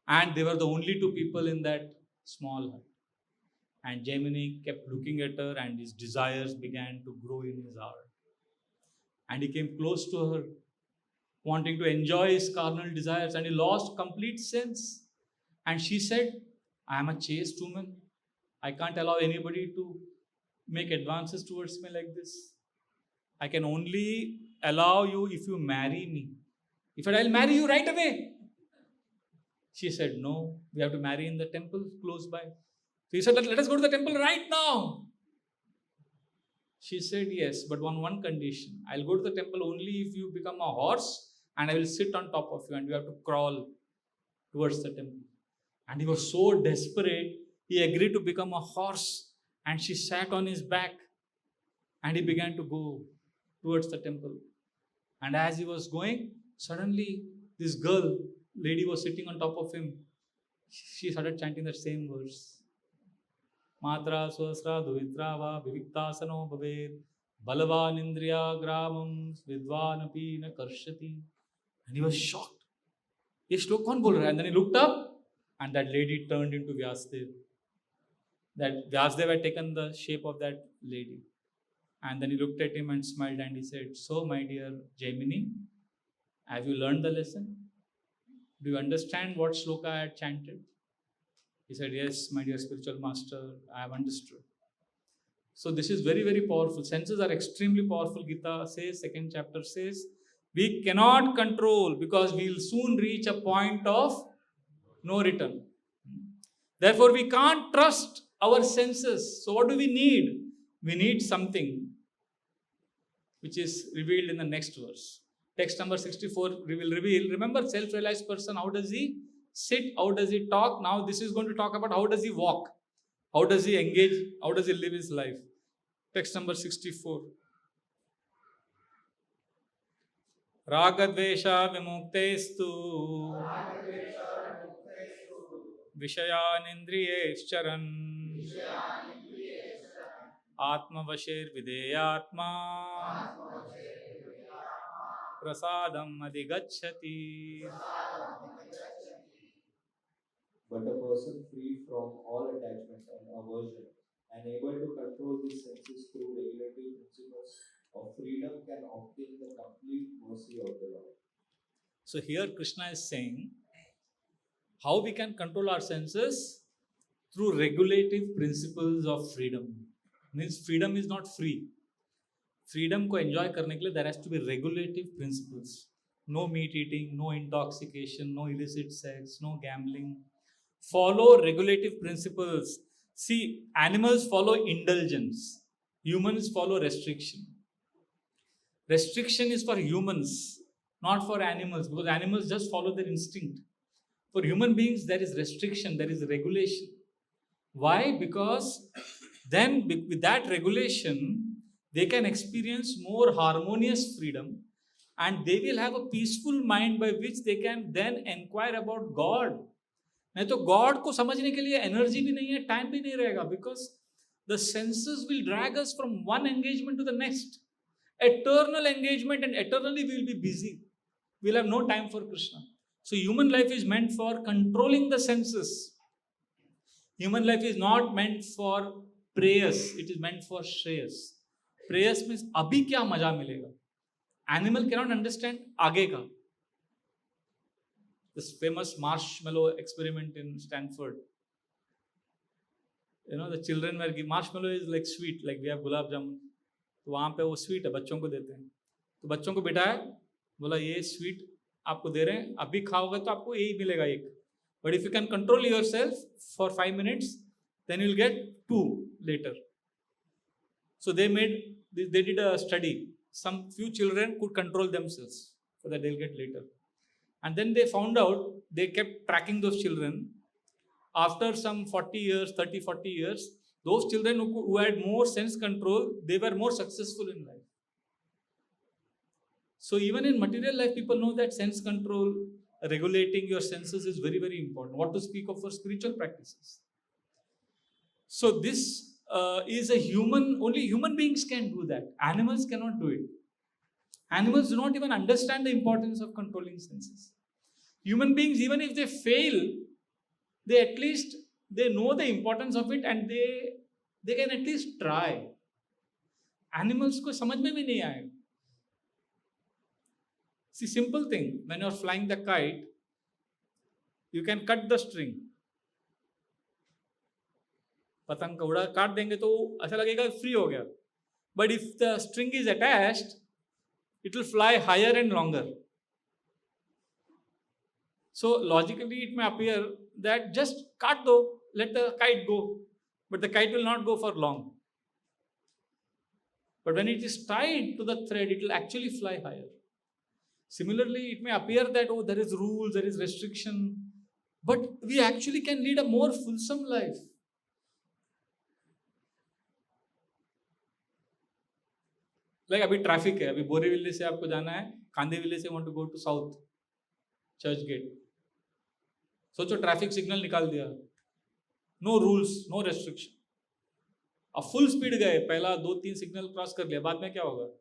And they were the only two people in that small hut. And Gemini kept looking at her, and his desires began to grow in his heart. And he came close to her, wanting to enjoy his carnal desires, and he lost complete sense. And she said, I am a chaste woman. I can't allow anybody to make advances towards me like this. I can only allow you if you marry me. If I'll marry you right away. She said, no, we have to marry in the temple close by. So he said, let us go to the temple right now. She said, yes, but on one condition. I'll go to the temple only if you become a horse, and I will sit on top of you, and you have to crawl towards the temple. And he was so desperate, he agreed to become a horse, and she sat on his back, and he began to go towards the temple. And as he was going, suddenly this lady was sitting on top of him. She started chanting that same verse. Matra swasra duvitra va viviktasano bhaved balavan indriya gramam vidvan api na karshati. And he was shocked. Ye shlok kaun bol raha hai? And then he looked up, and that lady turned into Vyasdev. That Vyasdev had taken the shape of that lady. And then he looked at him and smiled, and he said, so my dear Gemini, have you learned the lesson? Do you understand what shloka I had chanted? He said, yes, my dear spiritual master, I have understood. So this is very, very powerful. Senses are extremely powerful. Gita says, second chapter says, we cannot control because we will soon reach a point of no return. Therefore, we can't trust our senses. So what do we need? We need something which is revealed in the next verse. Text number 64 we will reveal. Remember, self-realized person, how does he sit? How does he talk? Now this is going to talk about how does he walk? How does he engage? How does he live his life? Text number 64. Ragadvesha vimuktestu Vishayanindriyeschcharan Atmavashir Videyatma Prasadam Adigachati. But a person free from all attachment and aversion and able to control these senses through regulative principles of freedom can obtain the complete mercy of the Lord. So here Krishna is saying how we can control our senses through regulative principles of freedom. Means freedom is not free. Freedom को enjoy करने के लिए there has to be regulative principles. No meat eating, no intoxication, no illicit sex, no gambling. Follow regulative principles. See, animals follow indulgence. Humans follow restriction. Restriction is for humans, not for animals, because animals just follow their instinct. For human beings, there is restriction, there is regulation. Why? Because then with that regulation, they can experience more harmonious freedom, and they will have a peaceful mind by which they can then inquire about God. नहीं तो God को समझने के लिए energy भी नहीं है, time भी नहीं रहेगा, because the senses will drag us from one engagement to the next. Eternal engagement, and eternally we will be busy. We will have no time for Krishna. So human life is meant for controlling the senses. Human life is not meant for prayers, it is meant for shreyas. Prayers means abhi kya maja milega. Animal cannot understand आगे का. This famous marshmallow experiment in Stanford. You know, the children were given marshmallow is like sweet, like we have gulab jamun. तो वहाँ पे वो sweet है, बच्चों को देते हैं. तो बच्चों को बिठाया, बोला ये स्वीट आपको दे रहे हैं, अभी खाओगे तो आपको यही मिलेगा एक. But if you can control yourself for 5 minutes, then you'll get 2 later. So they did a study. Some few children could control themselves so that they'll get later. And then they found out, they kept tracking those children. After some 40 years, 30, 40 years, those children who had more sense control, they were more successful in life. So even in material life, people know that sense control, regulating your senses is very, very important. What to speak of for spiritual practices. So this is a human, only human beings can do that. Animals cannot do it. Animals do not even understand the importance of controlling senses. Human beings, even if they fail, they at least, they know the importance of it and they can at least try. Animals को समझ में भी नहीं आएगा. See, simple thing, when you're flying the kite, you can cut the string. पतंग का उड़ा काट देंगे तो ऐसा लगेगा फ्री हो गया. But if the string is attached, it will fly higher and longer. So logically it may appear that just cut do, let the kite go, but the kite will not go for long. But when it is tied to the thread, it will actually fly higher. Similarly, it may appear that, oh, there is rules, there is restriction, but we actually can lead a more fulsome life. Like अभी traffic है, अभी बोरीविल्ली से आपको जाना है, कांदीविल्ली से want to go to south Churchgate. सोचो traffic signal निकाल दिया, नो रूल्स, नो रेस्ट्रिक्शन. अब फुल स्पीड गए, पहला 2-3 सिग्नल क्रॉस कर लिया, बाद में क्या होगा?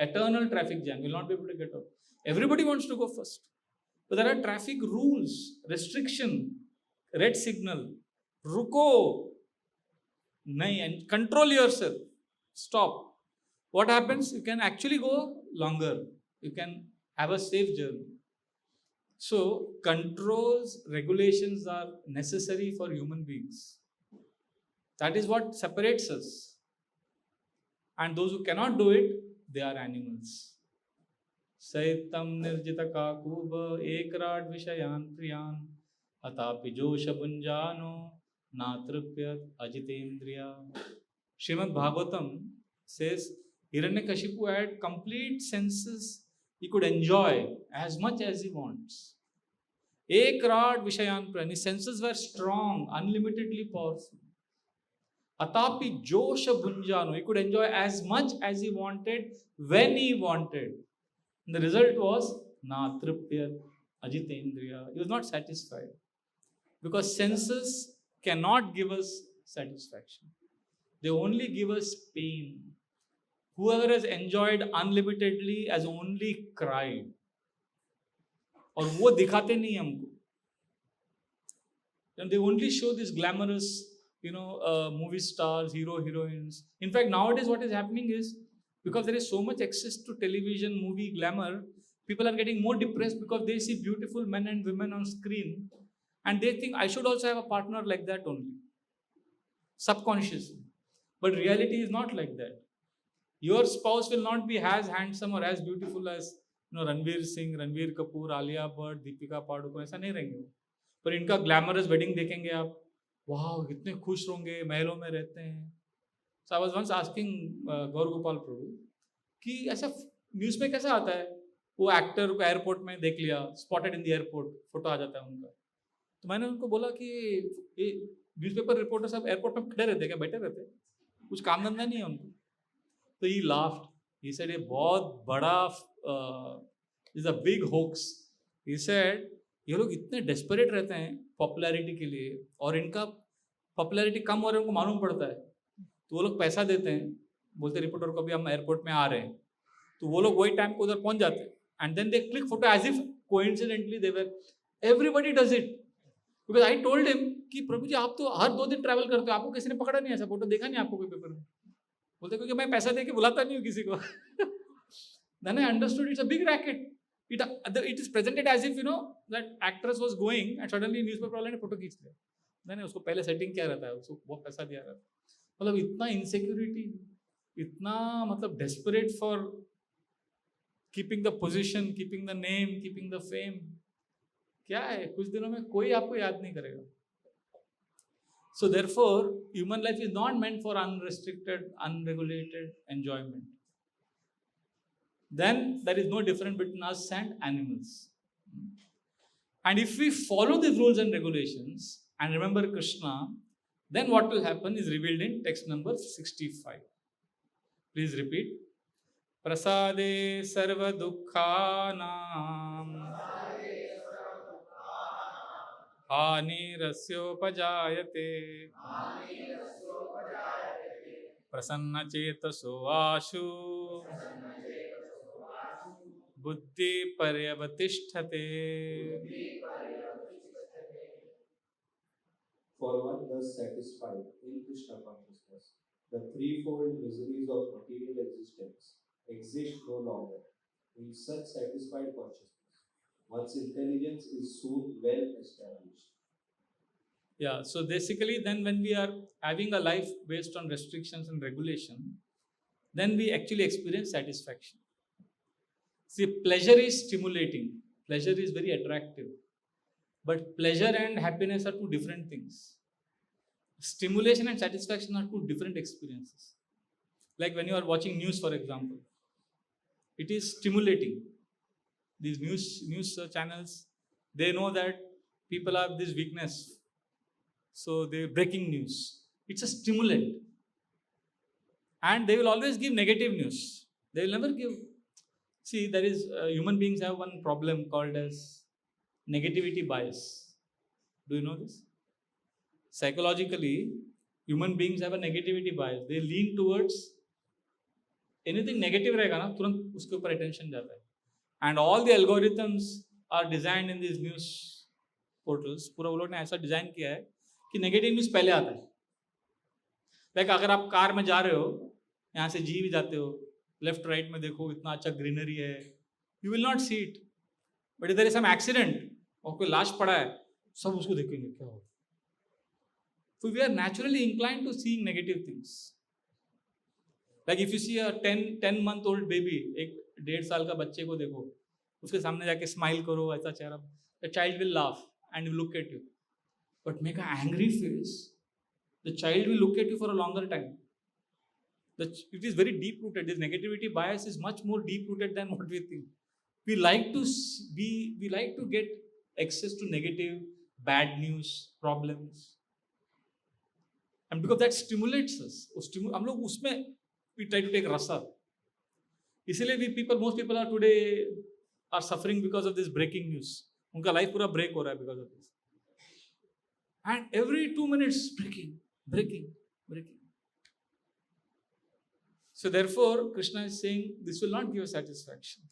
Eternal traffic jam, will not be able to get out. Everybody wants to go first. But there are traffic rules, restriction, red signal, ruko, nahi, and control yourself, stop. What happens? You can actually go longer. You can have a safe journey. So, controls, regulations are necessary for human beings. That is what separates us. And those who cannot do it, they are animals. Saitam nirjita kakuba ekrad vishayan priyan atapi josha bunjano natrupyat ajitendriya. Srimad Bhagavatam says Hiranyakashipu had complete senses. He could enjoy as much as he wants. Ekrad vishayan priyan. His senses were strong, unlimitedly powerful. Atapi Josha Bunjano, he could enjoy as much as he wanted, when he wanted. And the result was Natripya Ajitendriya. He was not satisfied. Because senses cannot give us satisfaction. They only give us pain. Whoever has enjoyed unlimitedly has only cried. और वो दिखाते नहीं हमको. And they only show this glamorous, movie stars, heroines. In fact, nowadays what is happening is, because there is so much access to television, movie, glamour, people are getting more depressed because they see beautiful men and women on screen and they think, I should also have a partner like that only. Subconsciously. But reality is not like that. Your spouse will not be as handsome or as beautiful as Ranveer Singh, Ranveer Kapoor, Alia Bhatt, Deepika Padukone, ऐसा नहीं रहेंगे. पर इनका glamorous wedding देखेंगे आप, वाह कितने खुश होंगे, महलों में रहते हैं. So I was once asking गौर गोपाल प्रभु कि ऐसा न्यूज़ में कैसा आता है, वो एक्टर को एयरपोर्ट में देख लिया, spotted in the airport, photo आ जाता है उनका. तो मैंने उनको बोला कि ये न्यूज़पेपर रिपोर्टर सब एयरपोर्ट में खड़े रहते क्या, बैठे रहते, कुछ काम धंधा नहीं है उनको. तो ही लाफ्ड, ही सेड ये बहुत बड़ा is a big hoax. He said ये लोग इतने डेस्परेट रहते हैं पॉपुलैरिटी के लिए, और इनका पॉपुलैरिटी कम हो रहा है, उनको मालूम पड़ता है, तो वो लोग पैसा देते हैं, बोलते रिपोर्टर को भी हम एयरपोर्ट में आ रहे हैं, तो वो लोग वही टाइम को उधर पहुंच जाते हैं, and then they click photo as if coincidentally they were. Everybody does it. Because I told him कि प्रभु जी आप तो हर 2 दिन ट्रैवल करते हो, आपको किसी ने पकड़ा नहीं, ऐसा फोटो देखा नहीं आपको कोई पेपर में. बोलते क्योंकि मैं पैसा दे के बुलाता नहीं हूँ किसी को. Then I understood it's a big racket. It is presented as if that actress was going and suddenly newspaper वाले ने फोटो खींच लिया. नहीं, उसको पहले सेटिंग क्या रहता है, उसको बहुत पैसा दिया रहता है. मतलब इतना इनसिक्योरिटी, इतना मतलब desperate for keeping the position, keeping the name, keeping the fame. क्या है, कुछ दिनों में कोई आपको याद नहीं करेगा. So therefore, human life is not meant for unrestricted, unregulated enjoyment. Then there is no difference between us and animals. And if we follow the rules and regulations and remember Krishna, then what will happen is revealed in text number 65. Please repeat. Prasade sarva dukkhanam hani rasyopajayate prasanna chetaso ashu buddhi paryavatishthate. For one thus satisfied in Krishna consciousness, the threefold miseries of material existence exist no longer. In such satisfied consciousness, one's intelligence is soon well established. Yeah, so basically, then when we are having a life based on restrictions and regulation, then we actually experience satisfaction. See, pleasure is stimulating, pleasure is very attractive, but pleasure and happiness are two different things. Stimulation and satisfaction are two different experiences. Like when you are watching news, for example, it is stimulating. These news channels, they know that people have this weakness, so they breaking news. It's a stimulant, and they will always give negative news. They will never give. See, there is human beings have one problem called as negativity bias. Do you know this? Psychologically, human beings have a negativity bias. They lean towards anything negative रहेगा ना, तुरंत उसके ऊपर attention जाता है. And all the algorithms are designed in these news portals. पूरा वो लोग ने ऐसा डिजाइन किया है कि नेगेटिव न्यूज पहले आता है. लाइक अगर आप कार में जा रहे हो, यहाँ से जी भी जाते हो, लेफ्ट राइट में देखो इतना अच्छा ग्रीनरी है, you will not see it. But इधर सम एक्सीडेंट और कोई लाश पड़ा है, सब उसको देखेंगे क्या हो. So we are naturally inclined to seeing negative things. Like if you see a 10-month-old baby, एक 1.5 साल का बच्चे को देखो, उसके सामने जाके स्माइल करो, ऐसा चेहरा, the child will laugh and will look at you. But make an angry face, the child will look at you for a longer time. It is very deep rooted. This negativity bias is much more deep rooted than what we think. We like to get access to negative, bad news, problems. And because that stimulates us, हम लोग उसमें we try to take rasa. इसीलिए most people are today are suffering because of this breaking news. उनका life पूरा break हो रहा है because of this. And every 2 minutes breaking. So therefore, Krishna is saying this will not give satisfaction.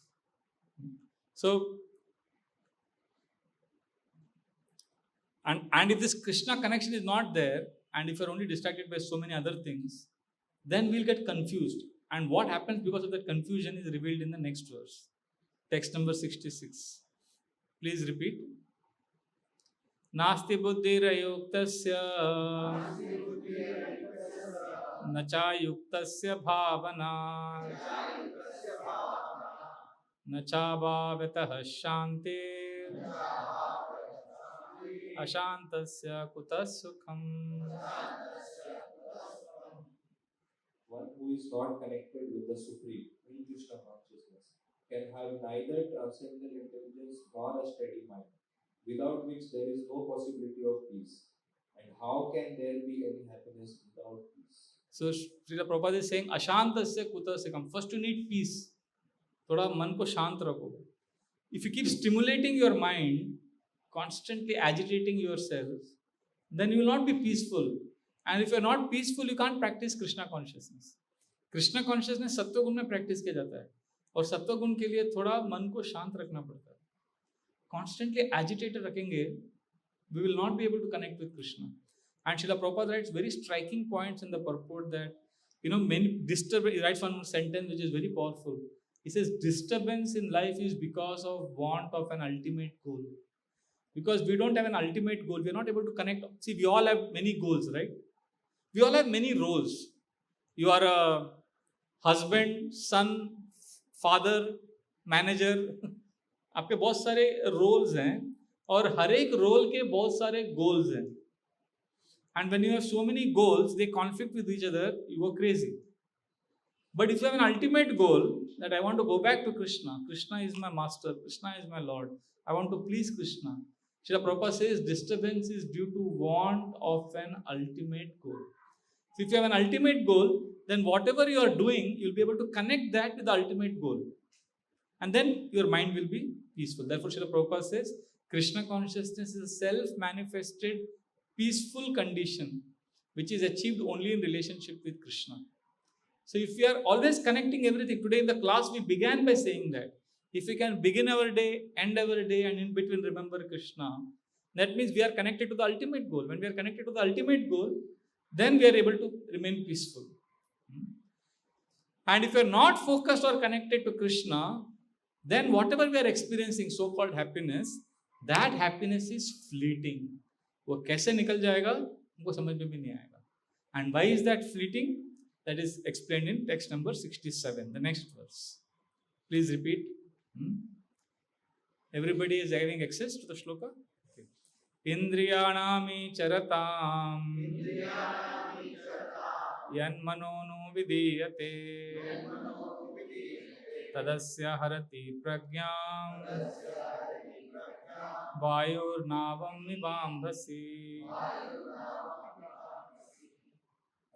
So, and if this Krishna connection is not there, and if you're only distracted by so many other things, then we'll get confused. And what happens because of that confusion is revealed in the next verse. Text number 66. Please repeat. Nasti buddhirayuktasya nacha yuktasya bhavana nacha bhavatah shanti ashantasya kutas sukham. One who is not connected with the Supreme in Krishna consciousness can have neither transcendental intelligence nor a steady mind, without which there is no possibility of peace. And how can there be any happiness without peace? So Srila Prabhupada is saying, Ashantasya kuta sikam. First you need peace. थोड़ा मन को शांत रखो. If you keep stimulating your mind, constantly agitating yourself, then you will not be peaceful. And if you are not peaceful, you can't practice Krishna consciousness. Krishna consciousness सत्व गुण में practice किया जाता है. और सत्व गुण के लिए थोड़ा मन को शांत रखना पड़ता है. Constantly agitated रखेंगे, we will not be able to connect with Krishna. And Srila Prabhupada writes very striking points in the purport that, many disturbance. He writes one sentence which is very powerful. He says, disturbance in life is because of want of an ultimate goal. Because we don't have an ultimate goal, we are not able to connect. See, we all have many goals, right? We all have many roles. You are a husband, son, father, manager. आपके बहुत सारे roles हैं और हर एक role के बहुत सारे goals हैं. And when you have so many goals, they conflict with each other, you go crazy. But if you have an ultimate goal that I want to go back to Krishna, Krishna is my master, Krishna is my Lord, I want to please Krishna. Srila Prabhupada says disturbance is due to want of an ultimate goal. So if you have an ultimate goal, then whatever you are doing, you'll be able to connect that with the ultimate goal. And then your mind will be peaceful. Therefore, Srila Prabhupada says, Krishna consciousness is a self-manifested, peaceful condition which is achieved only in relationship with Krishna. So if we are always connecting everything, today in the class we began by saying that if we can begin our day, end our day, and in between remember Krishna, that means we are connected to the ultimate goal. When we are connected to the ultimate goal, then we are able to remain peaceful. And if you are not focused or connected to Krishna, then whatever we are experiencing, so-called happiness, that happiness is fleeting. वो कैसे निकल जाएगा हमको समझ में भी नहीं आएगा. And why is that fleeting? That is explained in text number 67, the next verse. Please repeat. Everybody is having access to the shloka? Okay. Indriyanami charatam yanmano vidiyate tadasya harati pragyam vayurnavam vibambhasi.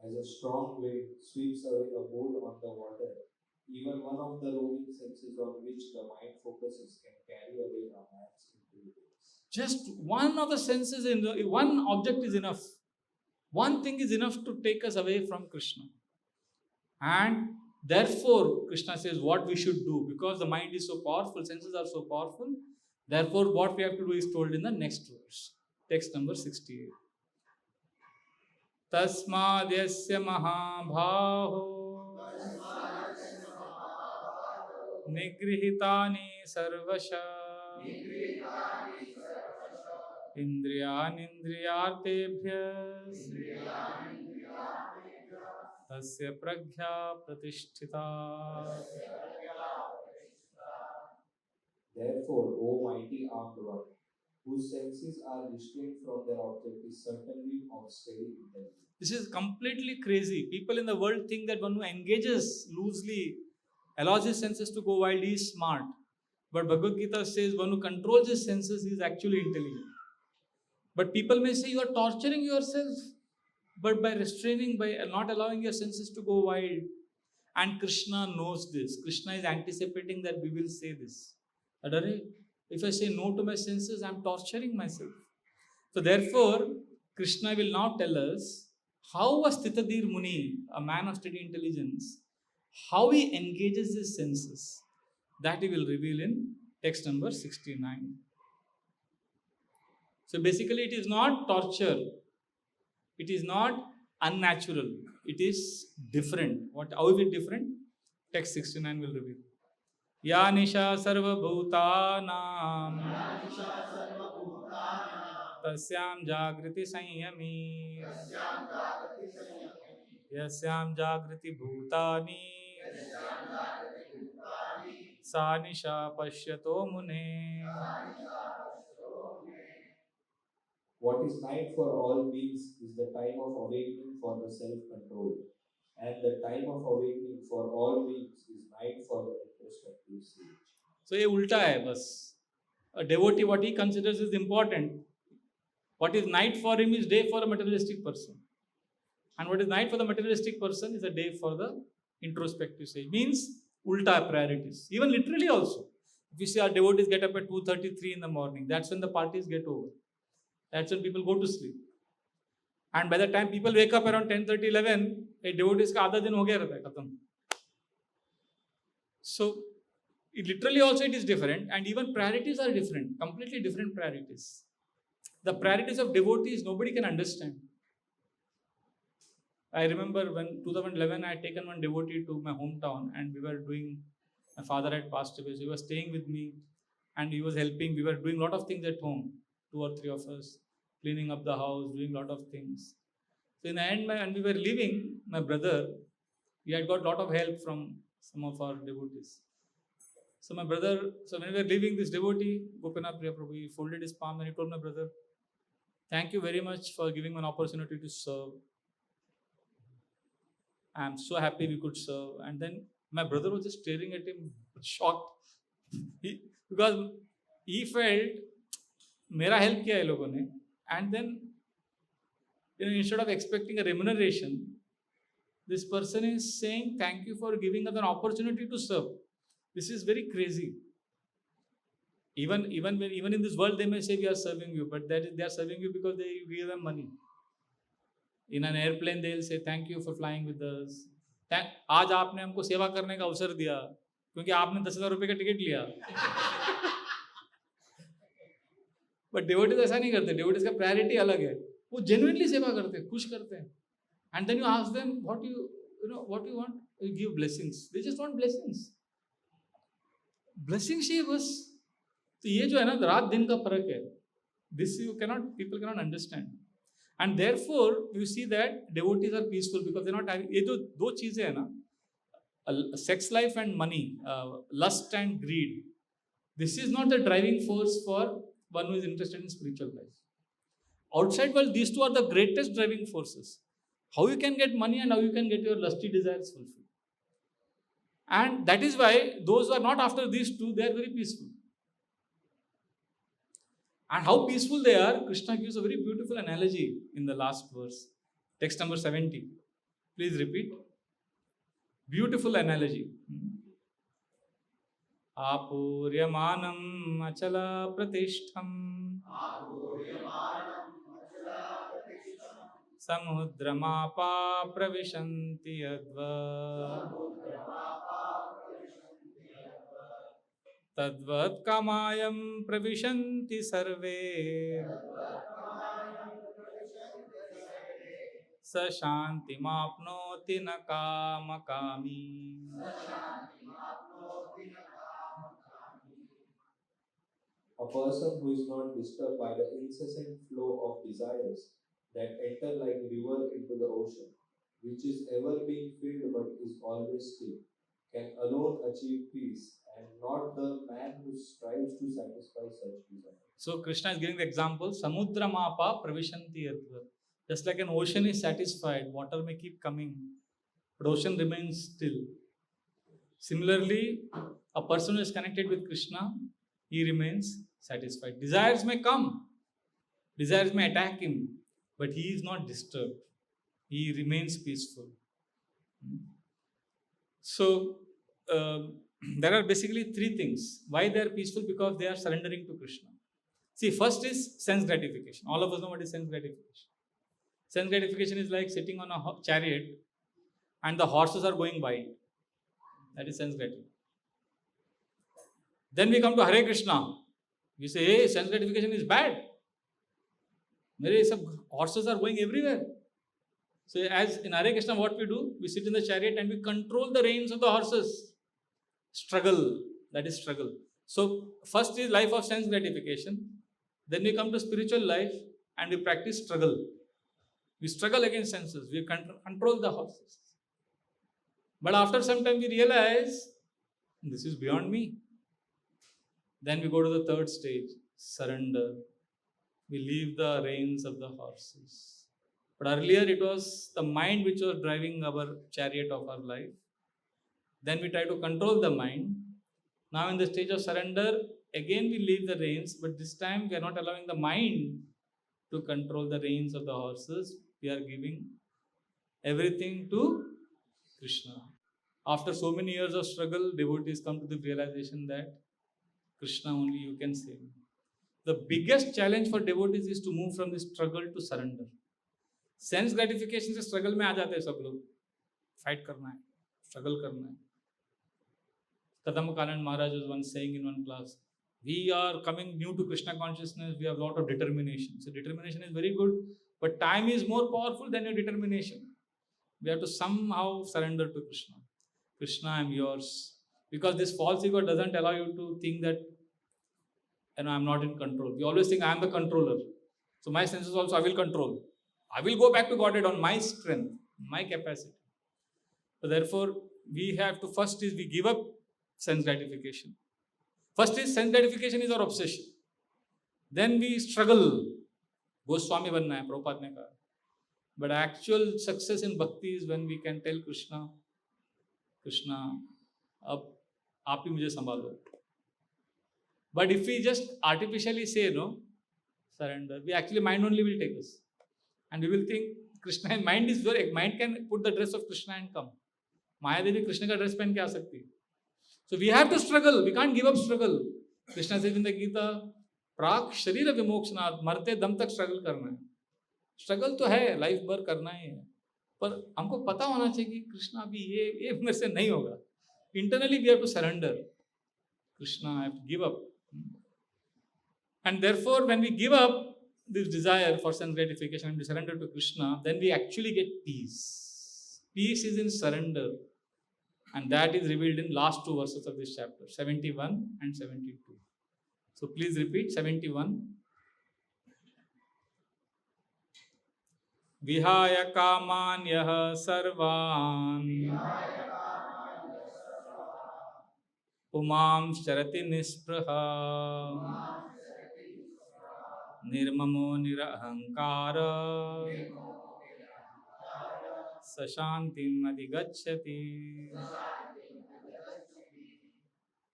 As a strong wind sweeps away a boat on the water, even one of the roving senses on which the mind focuses can carry away a man's intelligence. Just one of the senses, one object is enough. One thing is enough to take us away from Krishna. And therefore, Krishna says what we should do, because the mind is so powerful, senses are so powerful. Therefore, what we have to do is told in the next verse, text number 68. Tasmadyasya mahabhaho nigrihitani sarvasha indriyanindriyartebhyas tasya pragya pratisthita. Therefore, O mighty armed one, whose senses are restrained from their object, is certainly of steady intelligence. This is completely crazy. People in the world think that one who engages loosely, allows his senses to go wild, he is smart. But Bhagavad Gita says one who controls his senses is actually intelligent. But people may say you are torturing yourself, but by restraining, by not allowing your senses to go wild. And Krishna knows this. Krishna is anticipating that we will say this. If I say no to my senses, I am torturing myself. So therefore, Krishna will now tell us how a Sthitadir Muni, a man of steady intelligence, how he engages his senses. That he will reveal in text number 69. So basically it is not torture. It is not unnatural. It is different. How is it different? Text 69 will reveal. Ya nisha sarva bhutanam tasyam jagriti sanyami yasyam jagriti bhutani sa nisha pashyato mune. What is night for all beings is the time of awakening for the self-control, and the time of awakening for all beings is night for the introspective stage. So ये उल्टा है बस. A devotee, what he considers is important. What is night for him is day for a materialistic person. And what is night for the materialistic person is a day for the introspective stage. Means ulta priorities. Even literally also. If you see our devotees get up at 2:33 in the morning, that's when the parties get over. That's when people go to sleep. And by the time people wake up around 10:30, 11, a devotees का आधा दिन हो गया रहता है खत्म. So literally also it is different, and even priorities are different, completely different priorities. The priorities of devotees nobody can understand. I remember when 2011 I had taken one devotee to my hometown, and my father had passed away, so he was staying with me and he was helping. We were doing a lot of things at home, 2 or 3 of us, cleaning up the house, doing a lot of things. So in the end, when we were leaving, my brother, he had got a lot of help from some of our devotees. So my brother, so when we were leaving, this devotee, Gopinath Priya Prabhu, he folded his palm and he told my brother, thank you very much for giving me an opportunity to serve. I am so happy we could serve. And then my brother was just staring at him, shocked. Because he felt, मेरा help किया है लोगों ने, and then instead of expecting a remuneration, this person is saying thank you for giving us an opportunity to serve. This is very crazy. Even in this world they may say we are serving you, but they are serving you because they give them money. In an airplane they will say thank you for flying with us. आज आपने हमको सेवा करने का अवसर दिया क्योंकि आपने 10,000 रुपए का टिकट लिया. But devotees ऐसा नहीं करते. Devotees का प्रायोरिटी अलग है. वो genuinely सेवा करते हैं, खुश करते हैं. And then you ask them what do you want? You give blessings. They just want blessings. Blessings ही बस. तो ये जो है ना रात दिन का फर्क है. This people cannot understand. And therefore you see that devotees are peaceful because they're not having. ये जो दो चीजें है ना, sex life and money, lust and greed. This is not the driving force for one who is interested in spiritual life. Outside world, these two are the greatest driving forces. How you can get money and how you can get your lusty desires fulfilled. And that is why those who are not after these two, they are very peaceful. And how peaceful they are, Krishna gives a very beautiful analogy in the last verse. Text number 70. Please repeat. Beautiful analogy. Apuryamanam achala pratishtham samudramapa pravishanti adva tadvat kamayam pravishanti sarve sa shanti mapnoti na kamakami. A person who is not disturbed by the incessant flow of desires that enter like river into the ocean, which is ever being filled but is always still, can alone achieve peace, and not the man who strives to satisfy such desires. So Krishna is giving the example, Samudra Mapa Pravishanti Adva. Just like an ocean is satisfied, water may keep coming, but ocean remains still. Similarly, a person who is connected with Krishna, he remains satisfied. Desires may come, desires may attack him, but he is not disturbed. He remains peaceful. So, there are basically three things. Why they are peaceful? Because they are surrendering to Krishna. See, first is sense gratification. All of us know what is sense gratification. Sense gratification is like sitting on a chariot and the horses are going by. That is sense gratification. Then we come to Hare Krishna. We say, hey, sense gratification is bad. Some horses are going everywhere. So as in Hare Krishna, what we do? We sit in the chariot and we control the reins of the horses. Struggle. That is struggle. So first is life of sense gratification. Then we come to spiritual life and we practice struggle. We struggle against senses. We control the horses. But after some time we realize, this is beyond me. Then we go to the third stage, surrender. We leave the reins of the horses. But earlier it was the mind which was driving our chariot of our life. Then we try to control the mind. Now in the stage of surrender, again we leave the reins, but this time we are not allowing the mind to control the reins of the horses. We are giving everything to Krishna. After so many years of struggle, devotees come to the realization that Krishna only you can save. The biggest challenge for devotees is to move from this struggle to surrender. Sense gratification से struggle में आ जाते हैं सब लोग. Fight करना है, struggle करना है. Kadam Kanand Maharaj was once saying in one class, we are coming new to Krishna consciousness, we have a lot of determination. So determination is very good, but time is more powerful than your determination. We have to somehow surrender to Krishna. Krishna, I am yours. Because this false ego doesn't allow you to think that I am not in control. We always think I am the controller. So my senses also I will control. I will go back to Godhead on my strength, my capacity. So therefore, we have to first is we give up sense gratification. First is sense gratification is our obsession. Then we struggle. Goswami बनना है, Prabhupada ने कहा. But actual success in bhakti is when we can tell Krishna, Krishna, अब आप ही मुझे संभालो. But if we just artificially say no, surrender, we actually mind only will take us. And we will think Krishna, and mind can put the dress of Krishna and come. Maya Devi Krishna का dress पहन के आ सकती है. So we have to struggle. We can't give up struggle. Krishna says in the Gita, प्राक शरीर विमोक्षनाथ, मरते दम तक struggle करना है. स्ट्रगल तो है, लाइफ भर करना ही है, पर हमको पता होना चाहिए कि कृष्णा अभी ये मेरे से नहीं होगा. Internally we have to surrender. Krishna, I have to give up. And therefore, when we give up this desire for sense gratification and we surrender to Krishna, then we actually get peace. Peace is in surrender. And that is revealed in last two verses of this chapter, 71 and 72. So please repeat 71. Vihaya kamanyah sarvan umam charati nispraha nirmamo nirahankara sashantim adhigacchati.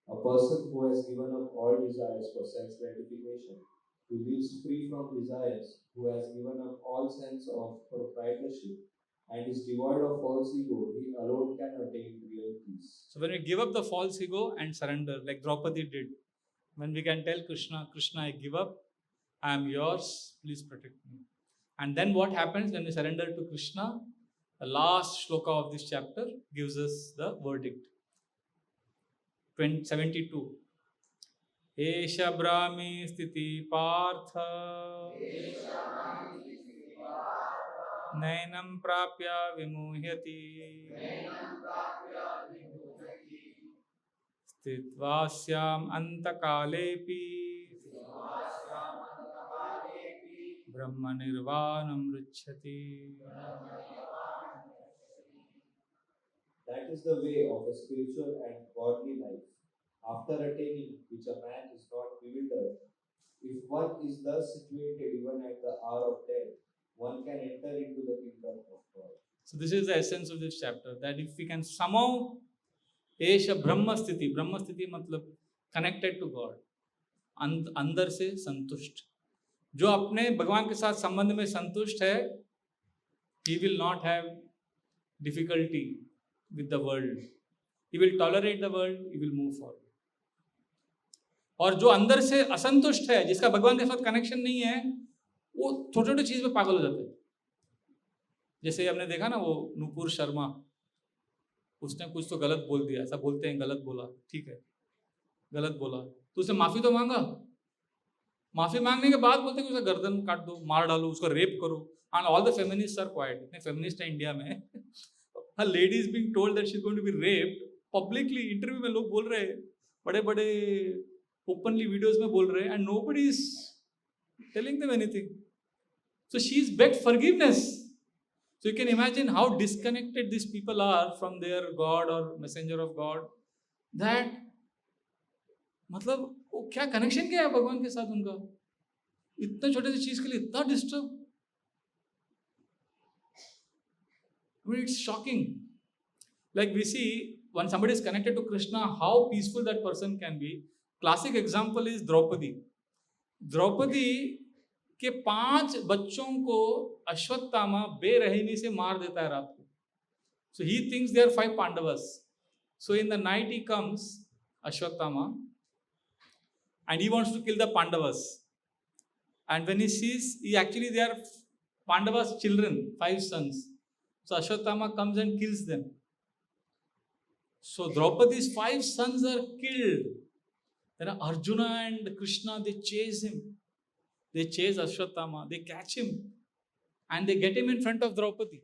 A person who has given up all desires for sense gratification, who lives free from desires, who has given up all sense of proprietorship, and is devoid of false ego, he alone can attain real peace. So when we give up the false ego and surrender, like Draupadi did, when we can tell Krishna, Krishna, I give up, I am yours, please protect me. And then what happens when we surrender to Krishna? The last shloka of this chapter gives us the verdict. 72. Esha brahmi sthiti partha nainam prapya vimuhyati stitvasyam antakalepi brahma nirvanam richati. That is the way of a spiritual and godly life, after attaining which a man is not bewildered. If one is thus situated even at the hour of death, one can enter into the kingdom of God. So this is the essence of this chapter, that if we can somehow Esha Brahma Sthiti मतलब connected to God, अंदर से संतुष्ट, जो अपने भगवान के साथ संबंध में संतुष्ट है, he will not have difficulty with the world. He will tolerate the world, he will move forward. और जो अंदर से असंतुष्ट है, जिसका भगवान के साथ कनेक्शन नहीं है, वो छोटे छोटे चीज में पागल हो जाते हैं. जैसे हमने देखा ना, वो नुपुर शर्मा, उसने कुछ तो गलत बोल दिया, ऐसा बोलते हैं, गलत बोला, ठीक है, गलत बोला, तो उसे माफी तो मांगा. माफी मांगने के बाद बोलते हैं कि उसे गर्दन काट दो, मार डालो, उसको रेप करो. And all the feminist are quiet. इतने फेमिनिस्ट है इंडिया में. A lady is being told that she's going to be raped publicly. Interview में लोग बोल रहे हैं, बड़े बड़े openly videos में बोल रहे हैं, and nobody is telling them anything. So she's begged forgiveness. So you can imagine how disconnected these people are from their God or messenger of God. That मतलब वो क्या कनेक्शन क्या है भगवान के साथ उनका, इतने छोटे से चीज के लिए इतना disturb. I mean, it's shocking. Like we see, when somebody is connected to Krishna, how peaceful that person can be. Classic example is Draupadi. Draupadi के 5 बच्चों को अश्वत्थामा बेरहमी से मार देता है रात को. So he thinks there are 5 Pandavas. So in the night he comes, Ashwatthama, and he wants to kill the Pandavas. And when he sees, they are Pandavas' children, 5 sons. So Ashwatthama comes and kills them. So Draupadi's 5 sons are killed. Then Arjuna and Krishna, they chase him. They chase Ashwatthama, they catch him, and they get him in front of Draupadi.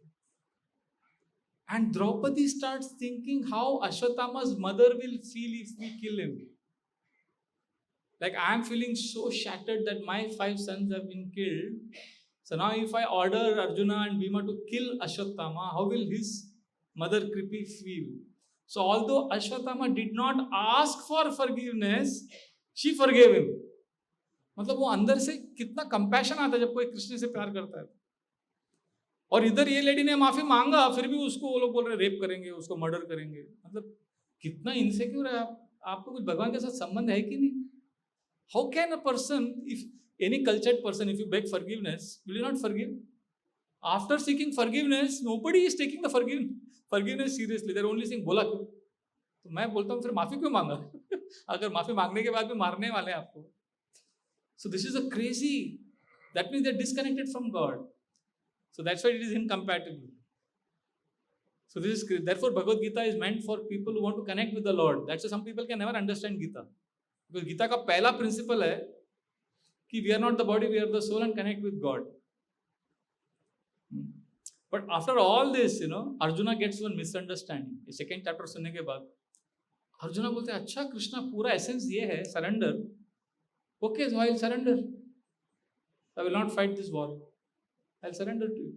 And Draupadi starts thinking how Ashwatthama's mother will feel if we kill him. Like, I am feeling so shattered that my 5 sons have been killed. So now if I order Arjuna and Bhima to kill Ashwatthama, how will his mother Kripi feel? So although Ashwatthama did not ask for forgiveness, she forgave him. मतलब वो अंदर से कितना compassion आता है जब कोई कृष्ण से प्यार करता है. और इधर ये लेडी ने माफी मांगा, फिर भी उसको वो लोग बोल रहे रेप करेंगे, उसको मर्डर करेंगे. मतलब कितना इनसिक्योर है आप. आपको कुछ भगवान के साथ संबंध है कि नहीं? How can a person, if any cultured person, if you beg forgiveness, will you not forgive? After seeking forgiveness, nobody is taking the forgiveness seriously. They're only saying बोला क्यों. तो मैं बोलता हूँ फिर माफी क्यों मांगा? अगर माफी मांगने के बाद भी मारने वाले हैं आपको. So this is a crazy. That means they're disconnected from God. So that's why it is incompatible. So this is, therefore Bhagavad Gita is meant for people who want to connect with the Lord. That's why some people can never understand Gita. Because Gita का पहला principle है कि we are not the body, we are the soul, and connect with God. But after all this, Arjuna gets one misunderstanding. ये second chapter सुनने के बाद अर्जुना बोलते हैं अच्छा कृष्णा पूरा एसेंस ये है surrender. Okay, so I'll surrender. I will not fight this war. I'll surrender to you.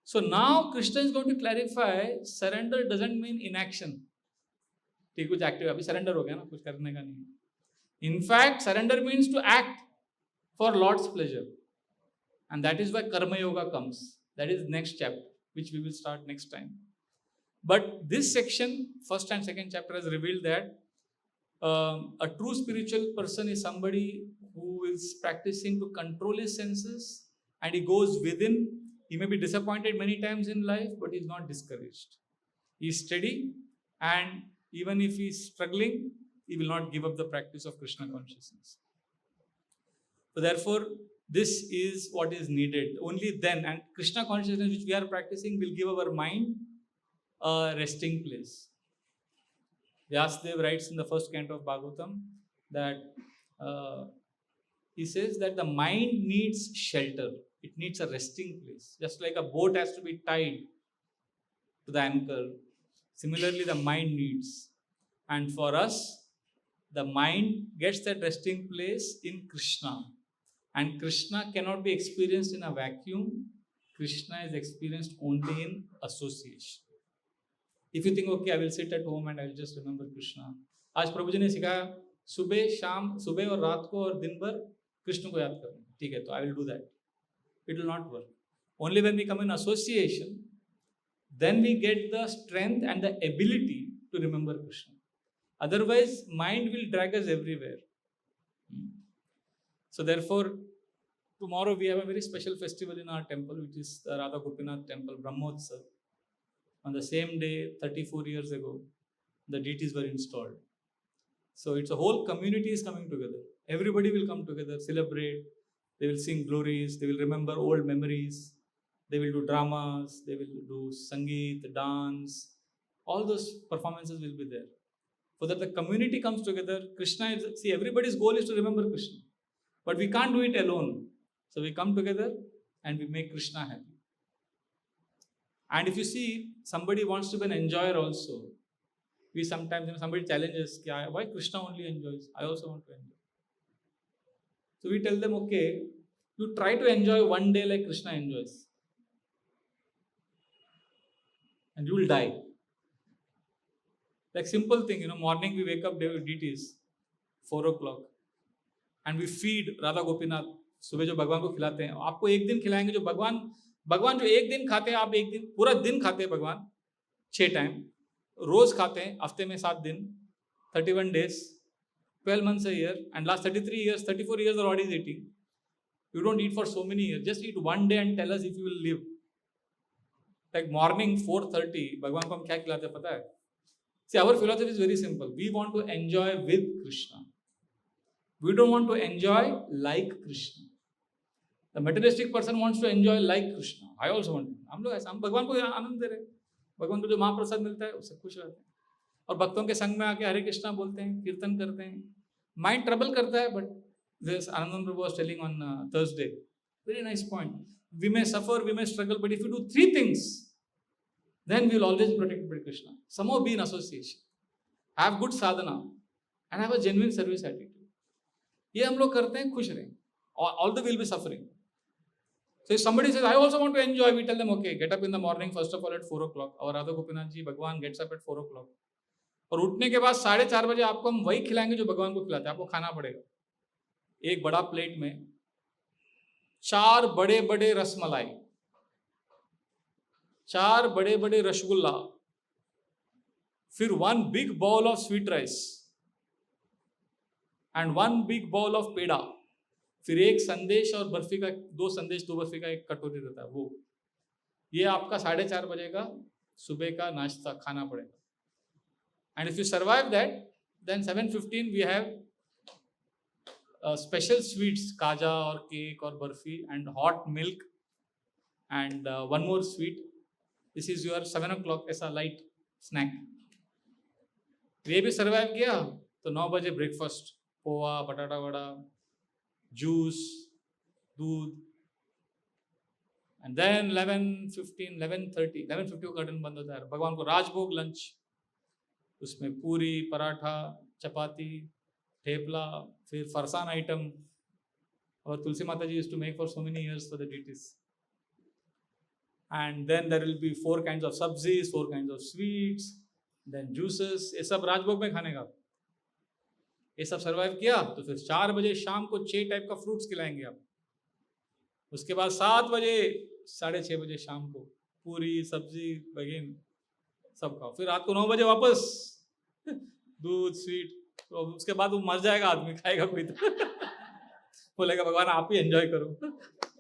So now Krishna is going to clarify surrender doesn't mean inaction. ठीक कुछ एक्टिव अभी surrender हो गया ना, कुछ करने का नहीं. In fact, surrender means to act for Lord's pleasure. And that is why Karma Yoga comes. That is next chapter, which we will start next time. But this section, first and second chapter, has revealed that a true spiritual person is somebody who is practicing to control his senses, and he goes within. He may be disappointed many times in life, but he is not discouraged. He is steady, and even if he is struggling, he will not give up the practice of Krishna consciousness. So therefore, this is what is needed. Only then, and Krishna consciousness which we are practicing will give our mind a resting place. Vyasadeva writes in the first canto of Bhagavatam that he says that the mind needs shelter. It needs a resting place. Just like a boat has to be tied to the anchor, similarly the mind needs. And for us, the mind gets that resting place in Krishna. And Krishna cannot be experienced in a vacuum. Krishna is experienced only in association. If you think, okay, I will sit at home and I will just remember Krishna. आज प्रभु जी ने सिखाया सुबह और रात को और दिन भर कृष्ण को याद करना. ठीक है, तो I will do that. It will not work. Only when we come in association, then we get the strength and the ability to remember Krishna. Otherwise, mind will drag us everywhere. So therefore, tomorrow we have a very special festival in our temple, which is the Radha Gopinath temple, Brahmotsav. On the same day, 34 years ago, the deities were installed. So it's a whole community is coming together. Everybody will come together, celebrate. They will sing glories. They will remember old memories. They will do dramas. They will do sangeet, dance. All those performances will be there. So that the community comes together. Krishna is, see, everybody's goal is to remember Krishna. But we can't do it alone. So we come together and we make Krishna happy. And if you see, somebody wants to be an enjoyer also. We sometimes, somebody challenges, why Krishna only enjoys? I also want to enjoy. So we tell them, okay, you try to enjoy one day like Krishna enjoys. And you will die. Like simple thing, morning we wake up deities, 4 o'clock. And we feed Radha Gopinath. सुबह जो भगवान को खिलाते हैं, आपको एक दिन खिलाएंगे जो भगवान जो एक दिन खाते हैं, आप एक दिन पूरा दिन खाते हैं भगवान 6 टाइम रोज खाते हैं, हफ्ते में 7 दिन, 31 days, 12 months a year, and last 33 years, 34 years the Lord is eating. You don't eat for so many years. Just eat one day and tell us if you will live. Like morning 4:30, भगवान को हम क्या खिलाते हैं पता है? See, our philosophy is very simple. We want to enjoy with Krishna. We don't want to enjoy like Krishna. The materialistic person wants to enjoy like Krishna. I also want to. हम लोग ऐसा, हम भगवान को आनंद दे रहे हैं. भगवान को जो महाप्रसाद मिलता है उससे खुश रहते हैं. और भक्तों के संग में आके हरे कृष्णा बोलते हैं, कीर्तन करते हैं. Mind trouble करता है, but this Anand Prabhu was telling on Thursday. Very nice point. We may suffer, we may struggle, but if you do 3 things, then we will always be protected by Krishna. Somehow be in association. Have good sadhana and have a genuine service attitude. ये हम लोग करते हैं, खुश रहें. Although we will be suffering. So if somebody says, I also want to enjoy, we tell them, okay, get up in the morning, first of all at 4 o'clock. और राधा गोपीनाथ जी भगवान gets up at 4 o'clock. और उठने के बाद 4:30 बजे आपको हम वही खिलाएंगे जो भगवान को खिलाते हैं. आपको खाना पड़ेगा. एक बड़ा प्लेट में 4 बड़े बड़े रसमलाई, 4 बड़े बड़े रसगुल्ला, फिर 1 big bowl of sweet rice and 1 big bowl of पेड़ा, फिर एक संदेश और बर्फी का 2 संदेश 2 बर्फी का एक कटोरी रहता है वो. ये आपका 4:30 बजे का सुबह का नाश्ता खाना पड़ेगा. And if you survive that, then 7:15 we have special sweets, kaja or cake or barfi and hot milk and one more sweet. This is your 7 o'clock ऐसा light snack. ये भी survive किया तो 9 बजे breakfast, पोहा, बटाटा वड़ा, जूस, दूध, and then 11:15, 11:30, 11:50 को curtain बंद होता है. भगवान को राजभोग लंच, उसमें पूरी, पराठा, चपाती, ठेपला, फिर फरसान आइटम. और तुलसी माता जी used to make for so many years for the deities. And then there will be 4 kinds of sabzis, 4 kinds of sweets, then juices. ये सब राजभोग में खाने का. ये सब सर्वाइव किया तो फिर 4 बजे शाम को 6 टाइप का फ्रूट्स खिलाएंगे आप. उसके बाद 7 बजे 6:30 बजे शाम को पूरी, सब्जी, बगीन सब खाओ. फिर रात को 9 बजे वापस दूध, स्वीट. तो उसके बाद वो मर जाएगा आदमी, खाएगा कोई तो बोलेगा भगवान आप ही एंजॉय करो,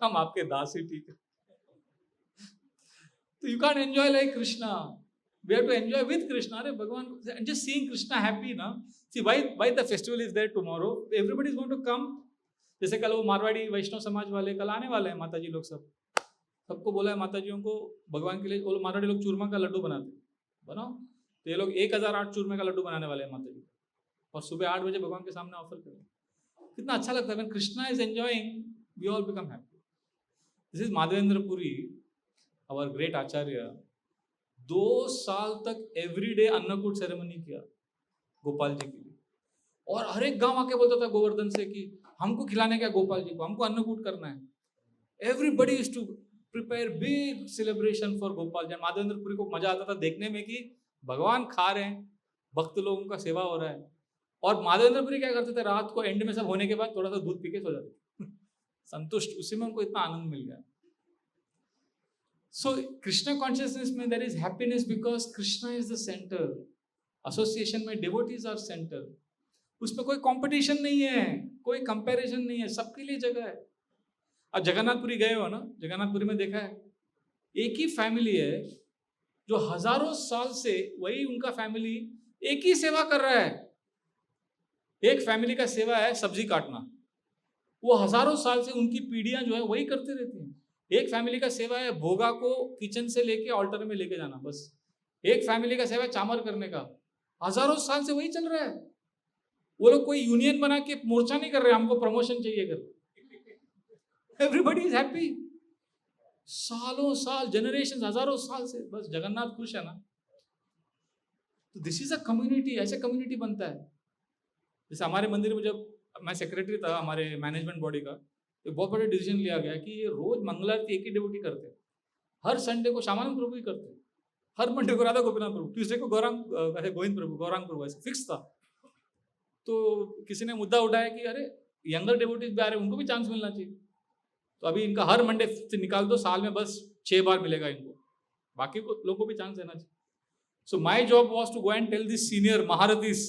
हम आपके दास ही ठीक है. तो you can enjoy like Krishna. We have to enjoy with Krishna. अरे भगवान, and just seeing Krishna happy ना. See why the festival is there tomorrow. Everybody is going to come. जैसे कल वो मारवाड़ी वैष्णव समाज वाले कल आने वाले हैं, माता जी लोग सबको बोला है माता जियों को भगवान के लिए. वो मारवाड़ी लोग चूरमा का लड्डू बनाते, बनाओ. तो ये लोग 1008 चूरमे का लड्डू बनाने वाले हैं माता जी, और सुबह 8 बजे भगवान के सामने ऑफर करें. कितना अच्छा लगता है. When Krishna is enjoying, we all become happy. This is Madhavendra Puri, our great acharya. 2 साल तक एवरीडे अन्नकूट सेरेमनी किया गोपाल जी के लिए. और हर एक गांव आके बोलता था गोवर्धन से कि हमको खिलाने का गोपाल जी को, हमको अन्नकूट करना है. Everybody is to prepare big celebration for Gopal ji. Madhavendrapuri को मजा आता था देखने में कि भगवान खा रहे हैं, भक्त लोगों का सेवा हो रहा है. और माधवेंद्रपुरी क्या करते थे, रात को एंड में सब होने के बाद थोड़ा सा दूध पी के सो जाते संतुष्ट. उसी में उनको इतना आनंद मिल गया. So Krishna consciousness में there is happiness because Krishna is the center. Association में devotees are center. उसमें कोई competition नहीं है, कोई comparison नहीं है, सबके लिए जगह है. अब जगन्नाथपुरी गए हो ना, जगन्नाथपुरी में देखा है एक ही फैमिली है जो हजारों साल से वही उनका फैमिली एक ही सेवा कर रहा है. एक फैमिली का सेवा है सब्जी काटना, वो हजारों साल से उनकी पीढ़ियां जो है वही करते रहती हैं. एक फैमिली का सेवा है भोगा को किचन से लेके ऑल्टर में लेके जाना, बस. एक फैमिली का सेवा है चामर करने का, हजारों साल से वही चल रहा है. वो लोग कोई यूनियन बना के मोर्चा नहीं कर रहे हमको प्रमोशन चाहिए कर. Everybody is happy. सालों साल, जनरेशन, हजारों साल से बस जगन्नाथ खुश है ना. तो दिस इज अ कम्युनिटी. ऐसे कम्युनिटी बनता है. जैसे हमारे मंदिर में जब मैं सेक्रेटरी था हमारे मैनेजमेंट बॉडी का, तो बहुत बड़ा डिसीजन लिया गया कि ये रोज मंगलारती एक ही डिवोटी करते हैं, हर संडे को श्यामानंद प्रभु ही करते हैं, हर मंडे को राधा गोपीनाथ प्रभु, ट्यूसडे को गोविंद प्रभु, गौरांग प्रभु, ऐसे फिक्स था. तो किसी ने मुद्दा उठाया कि अरे यंगर डिवोटीज भी आ रहे हैं, उनको भी चांस मिलना चाहिए. तो अभी इनका हर मंडे से निकाल दो, साल में बस 6 बार मिलेगा इनको, बाकी को लोगों को भी चांस देना चाहिए. So my job was to go and tell this senior महारथीस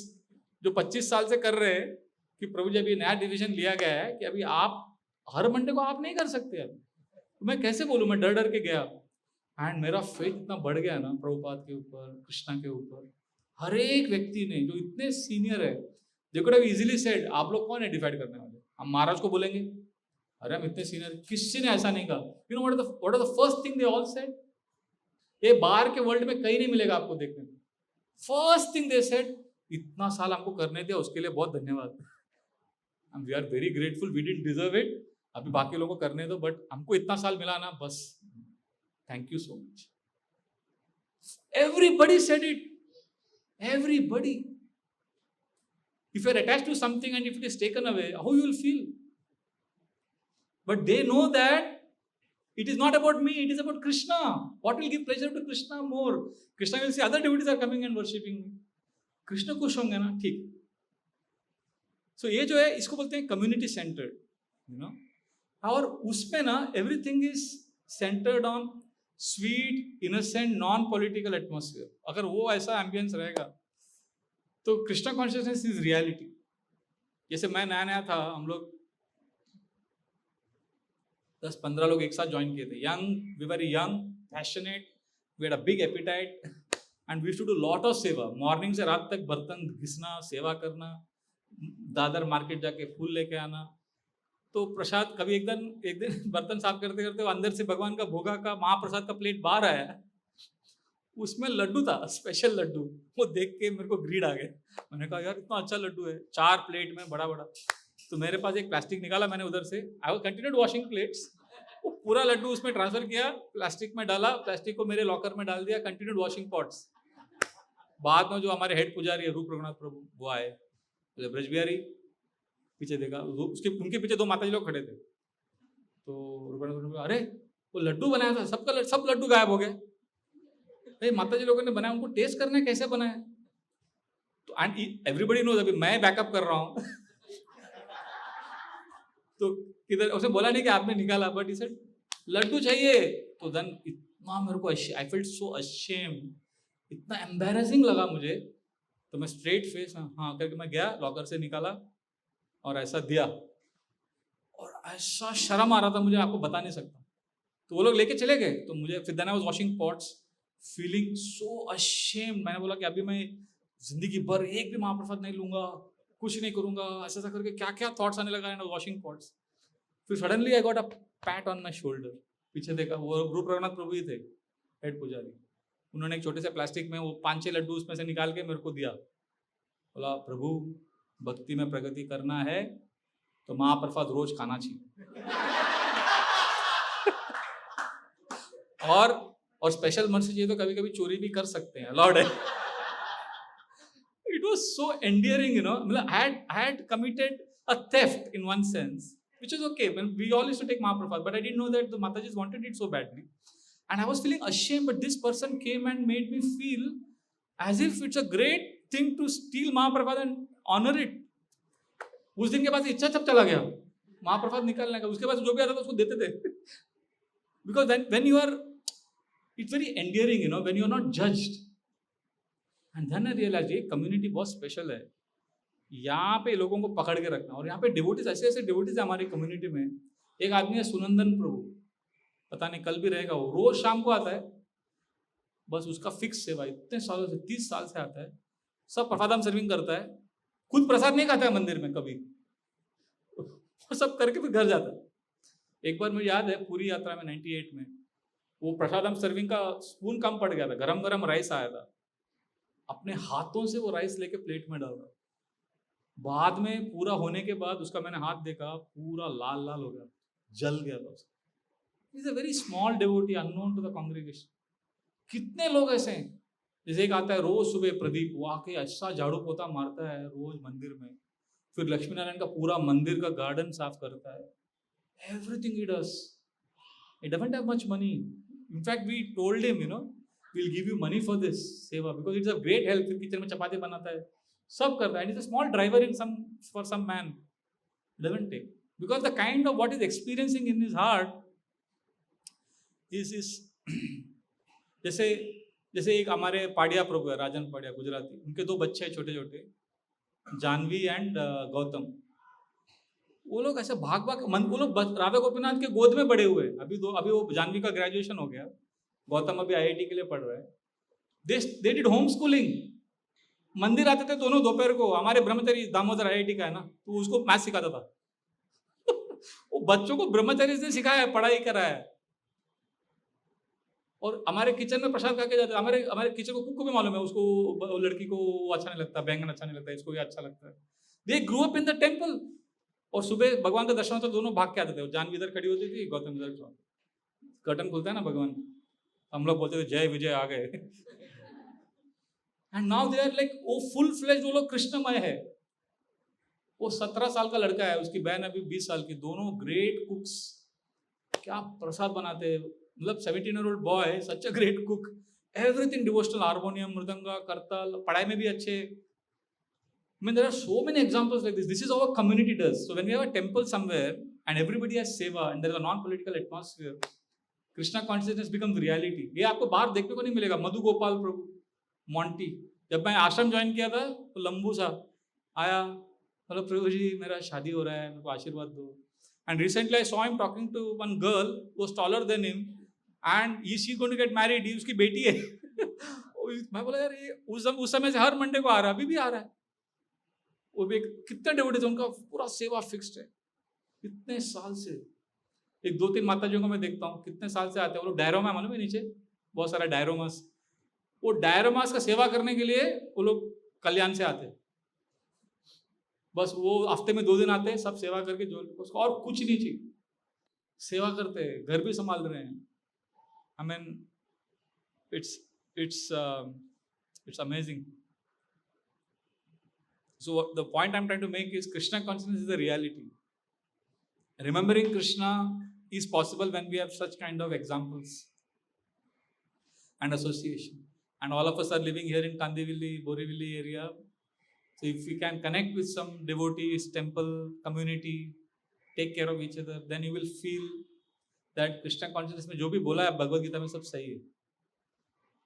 जो 25 साल से कर रहे हैं कि प्रभु जी अभी नया डिसीजन लिया गया है कि अभी आप हर मंडे को आप नहीं कर सकते. अब तो मैं कैसे बोलूं, मैं डर डर के गया. एंड मेरा फेथ इतना बढ़ गया ना प्रभुपाद के ऊपर, कृष्णा के ऊपर. हर एक व्यक्ति ने जो इतने सीनियर है, they could have easily said आप लोग कौन है डिसाइड करने वाले, हम महाराज को बोलेंगे अरे हम इतने सीनियर. किसी ने ऐसा नहीं कहा. You know what are the first thing they all said. ये बाहर के वर्ल्ड में कहीं नहीं मिलेगा आपको देखने को. फर्स्ट थिंग दे सेड, इतना साल हमको करने दिया उसके लिए बहुत धन्यवाद. We are very grateful, we didn't deserve it, अभी बाकी लोगों को करने दो, बट हमको इतना साल मिला ना, बस thank you so much. Everybody said it. Everybody. If you are attached to something and if it is taken away, how you will feel? But they know that It is not about me, it is about Krishna. What will give pleasure to Krishna more? Krishna will see other devotees are coming and worshipping me. Krishna खुश होंगे ना, ठीक. सो ये जो है इसको बोलते हैं कम्युनिटी सेंटर्ड, यू नो. और उसमें ना everything is centred on sweet innocent non political atmosphere. अगर वो ऐसा एम्बियंस रहेगा तो कृष्णा कॉन्शियसनेस इज रियलिटी. जैसे मैं नया नया था, हम लोग 10-15 लोग एक साथ ज्वाइन किए थे. Young, we were young, passionate, we had a big appetite and we used to do lot of seva. Morning से रात तक बर्तन घिसना, सेवा करना, दादर मार्केट जाके फूल लेके आना. तो प्रसाद कभी एक दिन बर्तन साफ करते करते अंदर से भगवान का भोगा का महाप्रसाद का प्लेट बाहर आया, उसमें लड्डू था, स्पेशल लड्डू. वो देख के मेरे को ग्रीड आ गया. मैंने कहा यार इतना अच्छा लड्डू है, 4 प्लेट में बड़ा बड़ा. तो मेरे पास एक प्लास्टिक निकाला मैंने उधर से. I was continued washing plates. वो पूरा लड्डू उसमें ट्रांसफर किया, प्लास्टिक में डाला, प्लास्टिक को मेरे लॉकर में डाल दिया, कंटिन्यूड वॉशिंग पॉट्स. बाद में जो हमारे हेड पुजारी है रूप रघुनाथ प्रभु, वो आए, ब्रज बिहारी, पीछे देखा, उनके पीछे 2 माताजी लोग खड़े थे. तो रूप रघुनाथ प्रभु, अरे वो लड्डू बनाया था, सब लड्डू गायब हो गए. भाई माताजी लोगों ने बनाया, उनको टेस्ट करना है कैसे बनाया. तो एंड एवरीबडी नोज, अभी मैं बैकअप कर रहा हूँ. तो किधर उसने बोला नहीं कि आपने निकाला, बट ही सेड लड्डू चाहिए. तो देन इतना मेरे को आई फेल्ट सो अशेम्ड, इतना एम्बैरेसिंग लगा मुझे. तो मैं स्ट्रेट फेस हाँ करके मैं गया, लॉकर से निकाला और ऐसा दिया, और ऐसा शर्म आ रहा था मुझे, आपको बता नहीं सकता. तो वो लोग लेके चले गए. तो मुझे फिर then I was washing pots feeling so ashamed. मैंने बोला कि अभी मैं जिंदगी भर एक भी महाप्रसाद नहीं लूंगा, कुछ नहीं करूंगा, ऐसा करके क्या क्या थॉट्स आने लगा एंड वॉशिंग पॉट्स. फिर suddenly I got a PAT on my shoulder. पीछे देखा, वो रूप रघुनाथ प्रभु ही थे, हेड पुजारी. उन्होंने एक छोटे से प्लास्टिक में वो 5-6 लड्डू उसमें से निकाल के मेरे को दिया. बोला प्रभु भक्ति में प्रगति करना है तो महाप्रसाद रोज खाना चाहिए. और स्पेशल मन से चाहिए तो कभी कभी चोरी भी कर सकते हैं, अलाउड है. It was so endearing, you know. I had committed a theft in one sense, which is okay. When we all used to take Mahaprabhu, but I didn't know that the Matajis wanted it so badly, and I was feeling ashamed. But this person came and made me feel as if it's a great thing to steal Mahaprabhu and honor it. उस दिन के बाद इच्छा सब चला गया महाप्रसाद निकालने का. उसके बाद जो भी आता था उसको देते थे. Because when you are, it's very endearing, you know, when you are not judged. And then I realized ये कम्युनिटी बहुत स्पेशल है. यहाँ पे लोगों को पकड़ के रखना. और यहाँ पे डिवोटीज, ऐसे डिवोटीज है हमारी कम्युनिटी में. एक आदमी है सुनंदन प्रभु, पता नहीं कल भी रहेगा. वो रोज शाम को आता है, बस उसका फिक्स सेवा, इतने सालों से 30 साल से आता है. सब प्रसादम सर्विंग करता है, खुद प्रसाद नहीं खाता है मंदिर में कभी, वो सब करके फिर घर जाता है. एक बार मुझे याद है पूरी यात्रा में 98 में वो प्रसादम सर्विंग का स्पून कम पड़ गया था, गरम गरम राइस आया था, अपने हाथों से वो राइस लेके प्लेट में डाल रहा. बाद में पूरा होने के बाद उसका मैंने हाथ देखा, पूरा लाल लाल हो गया, जल गया था. Is a very small devotee unknown to the congregation. कितने लोग ऐसे हैं. जैसे एक आता है रोज सुबह प्रदीप, वो आके ऐसा झाड़ू पोता मारता है रोज मंदिर में, फिर लक्ष्मी नारायण का पूरा मंदिर का गार्डन साफ करता है. Everything he does. He doesn't have much money. In fact, we told him, you know, we'll give you money for this seva because it's a great help. फिर किचन में चपाती बनाता है, सब करता है. And it's a small driver for some man. Doesn't take, because the kind of what is experiencing in his heart is जैसे एक हमारे पाडिया प्रभु है, राजन पाडिया, गुजराती. उनके 2 बच्चे हैं छोटे छोटे, जानवी एंड गौतम. वो लोग ऐसे भाग वो लोग राधा गोपीनाथ के गोद में बड़े हुए. अभी वो जानवी का ग्रेजुएशन हो गया, गौतम अभी IIT के लिए पढ़ रहा है. They did home schooling. मंदिर आते थे दोनों दोपहर को. हमारे ब्रह्मचारी दामोदर IIT का है ना, तो उसको मैथ सिखाता था. वो बच्चों को ब्रह्मचारी से सिखाया है, पढ़ाई कराया है. और हमारे किचन में प्रसाद खा के जाते. हमारे किचन को कुक को भी मालूम है, उसको लड़की को अच्छा नहीं लगता, बैंगन अच्छा नहीं लगता, इसको ये अच्छा लगता है. They grew up in the temple. और सुबह भगवान का दर्शन होता तो दोनों भाग के आते थे. जानवी इधर खड़ी होती थी, गौतम इधर. कर्टन खुलता है ना भगवान, हम लोग बोलते थे जय विजय आ गए. And now they are like वो फुल फ्लेज, वो लोग कृष्णमय है. वो 17 साल का लड़का है, उसकी बहन अभी 20 साल की, दोनों ग्रेट कुक्स. क्या प्रसाद बनाते, मतलब 17-year-old boy, such a great cook, everything devotional, harmonium, mridanga, kartal, पढ़ाई में भी अच्छे. I mean, there are so many examples like this. This is how a community does. So when we have a temple somewhere and everybody has seva and there is a non-political atmosphere, Krishna consciousness becomes reality. ये आपको बाहर देखने को नहीं मिलेगा. मधु गोपाल प्रभु, Monty, जब मैं आश्रम ज्वाइन किया था तो लंबू सा आया, बोला प्रभु जी मेरा शादी हो रहा है, मेरे को आशीर्वाद दो. And recently I saw him talking to one girl who was taller than him, and is she going to get married? ये उसकी बेटी है. मैं बोला यार ये उस समय से हर मंडे को आ रहा है, अभी भी आ रहा है. वो भी कितने डिवोटीज, उनका पूरा सेवा फिक्स्ड है इतने साल से. एक 2-3 माताजियों को मैं देखता हूँ कितने साल से आते हैं वो लोग. डायरोमा मालूम है नीचे बहुत सारा डायरोमास, वो डायरोमास का सेवा करने के लिए वो लोग कल्याण से आते हैं. बस वो हफ्ते में 2 दिन आते हैं, सब सेवा करके जो उसको और कुछ नहीं चाहिए, सेवा करते हैं, घर भी संभाल रहे हैं. I mean it's amazing. So the point I'm trying to make is Krishna consciousness is a reality. Remembering Krishna is possible when we have such kind of examples and association. And all of us are living here in Kandivilli, Borivali area. So if we can connect with some devotees, temple, community, take care of each other, then you will feel that Krishna consciousness में जो भी बोला है भगवद गीता में सब सही है.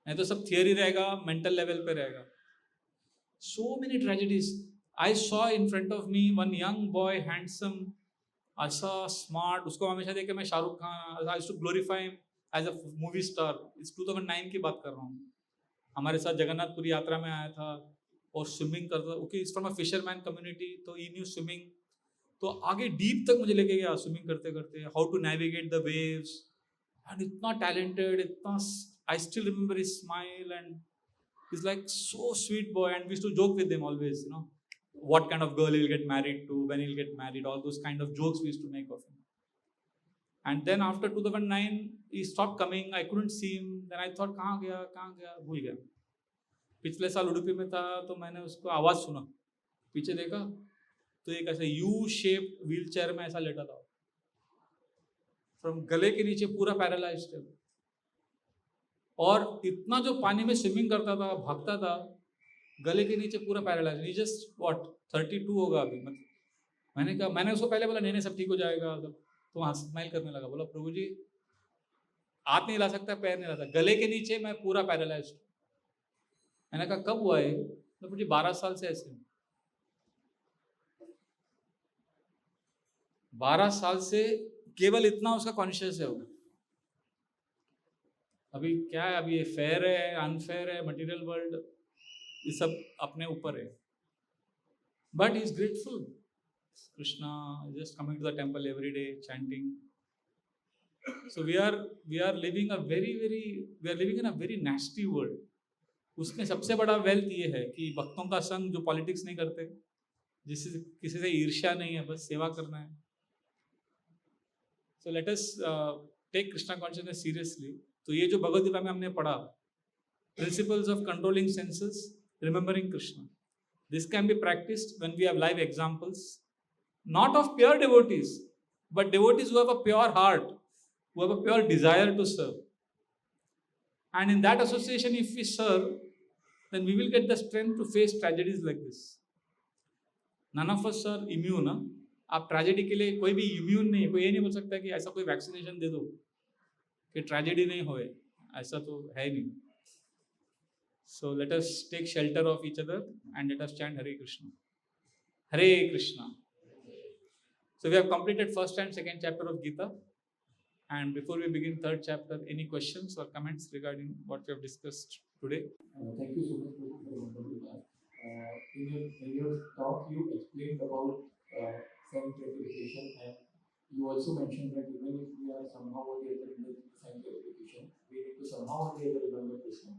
नहीं तो सब थियरी रहेगा, मेंटल लेवल पे रहेगा. So many tragedies. I saw in front of me one young boy, handsome, ऐसा smart. उसको हमेशा देख के मैं Shahrukh Khan, I used to glorify him as a movie star. इस 2009 की बात कर रहा हूँ. हमारे साथ जगन्नाथपुरी यात्रा में आया था और स्विमिंग करता. Okay, is from a fisherman community, तो ही न्यू स्विमिंग. तो आगे डीप तक मुझे लेके गया स्विमिंग करते करते, how to navigate the waves. And इतना टैलेंटेड, इतना, I still remember his smile and he's like so sweet boy. And we used to joke with him always, you know, what kind of girl he'll get married to, when he'll get married, all those kind of jokes we used to make of him. And then after 2009 he stopped coming, I couldn't see him. Then I thought कहाँ गया, भूल गया. पिछले साल उडुपी में था तो मैंने उसको आवाज सुना, पीछे देखा तो एक ऐसा यू शेप व्हील चेयर में ऐसा लेटा था, फ्रॉम गले के नीचे पूरा पैरालाइज्ड है. और इतना जो पानी में स्विमिंग करता था, भागता था, गले के नीचे पूरा पैरालाइज. जस्ट व्हाट 32 होगा अभी. मतलब मैंने उसको पहले बोला नहीं सब ठीक हो जाएगा, तो वहाँ स्माइल करने लगा. बोला प्रभु जी हाथ नहीं ला सकता, पैर नहीं ला सकता, गले के नीचे मैं पूरा पैरालाइज. मैंने कहा कब हुआ है? तो मुझे 12 साल से ऐसे, 12 साल से केवल इतना उसका कॉन्शियस है. वो अभी क्या है, अभी ये फेयर है, अनफेयर है, मटेरियल वर्ल्ड, ये सब अपने ऊपर है. But he is grateful. Krishna just coming to the temple every day, chanting. So we are living in a very nasty world. उसमें सबसे बड़ा वेल्थ ये है कि भक्तों का संग, जो पॉलिटिक्स नहीं करते, जिससे किसी से ईर्ष्या नहीं है, बस सेवा करना है. So let us take Krishna consciousness seriously. तो ये जो भगवद गीता में हमने पढ़ा, principles of controlling senses, remembering Krishna, this can be practised when we have live examples, not of pure devotees, but devotees who have a pure heart, who have a pure desire to serve. And in that association, if we serve, then we will get the strength to face tragedies like this. None of us are immune. आप tragedy के लिए कोई भी immune नहीं है. कोई ये नहीं बोल सकता कि ऐसा कोई वैक्सीनेशन दे दो कि ट्रेजेडी नहीं होए, ऐसा तो है नहीं. So let us take shelter of each other and let us chant Hare Krishna. Hare Krishna. So we have completed first and second chapter of Gita. And before we begin third chapter, any questions or comments regarding what we have discussed today? Thank you so much for the wonderful class. In your talk, you explained about sense gratification, and you also mentioned that even if we are somehow or the other in the sense gratification, we need to somehow or the other remember Krishna.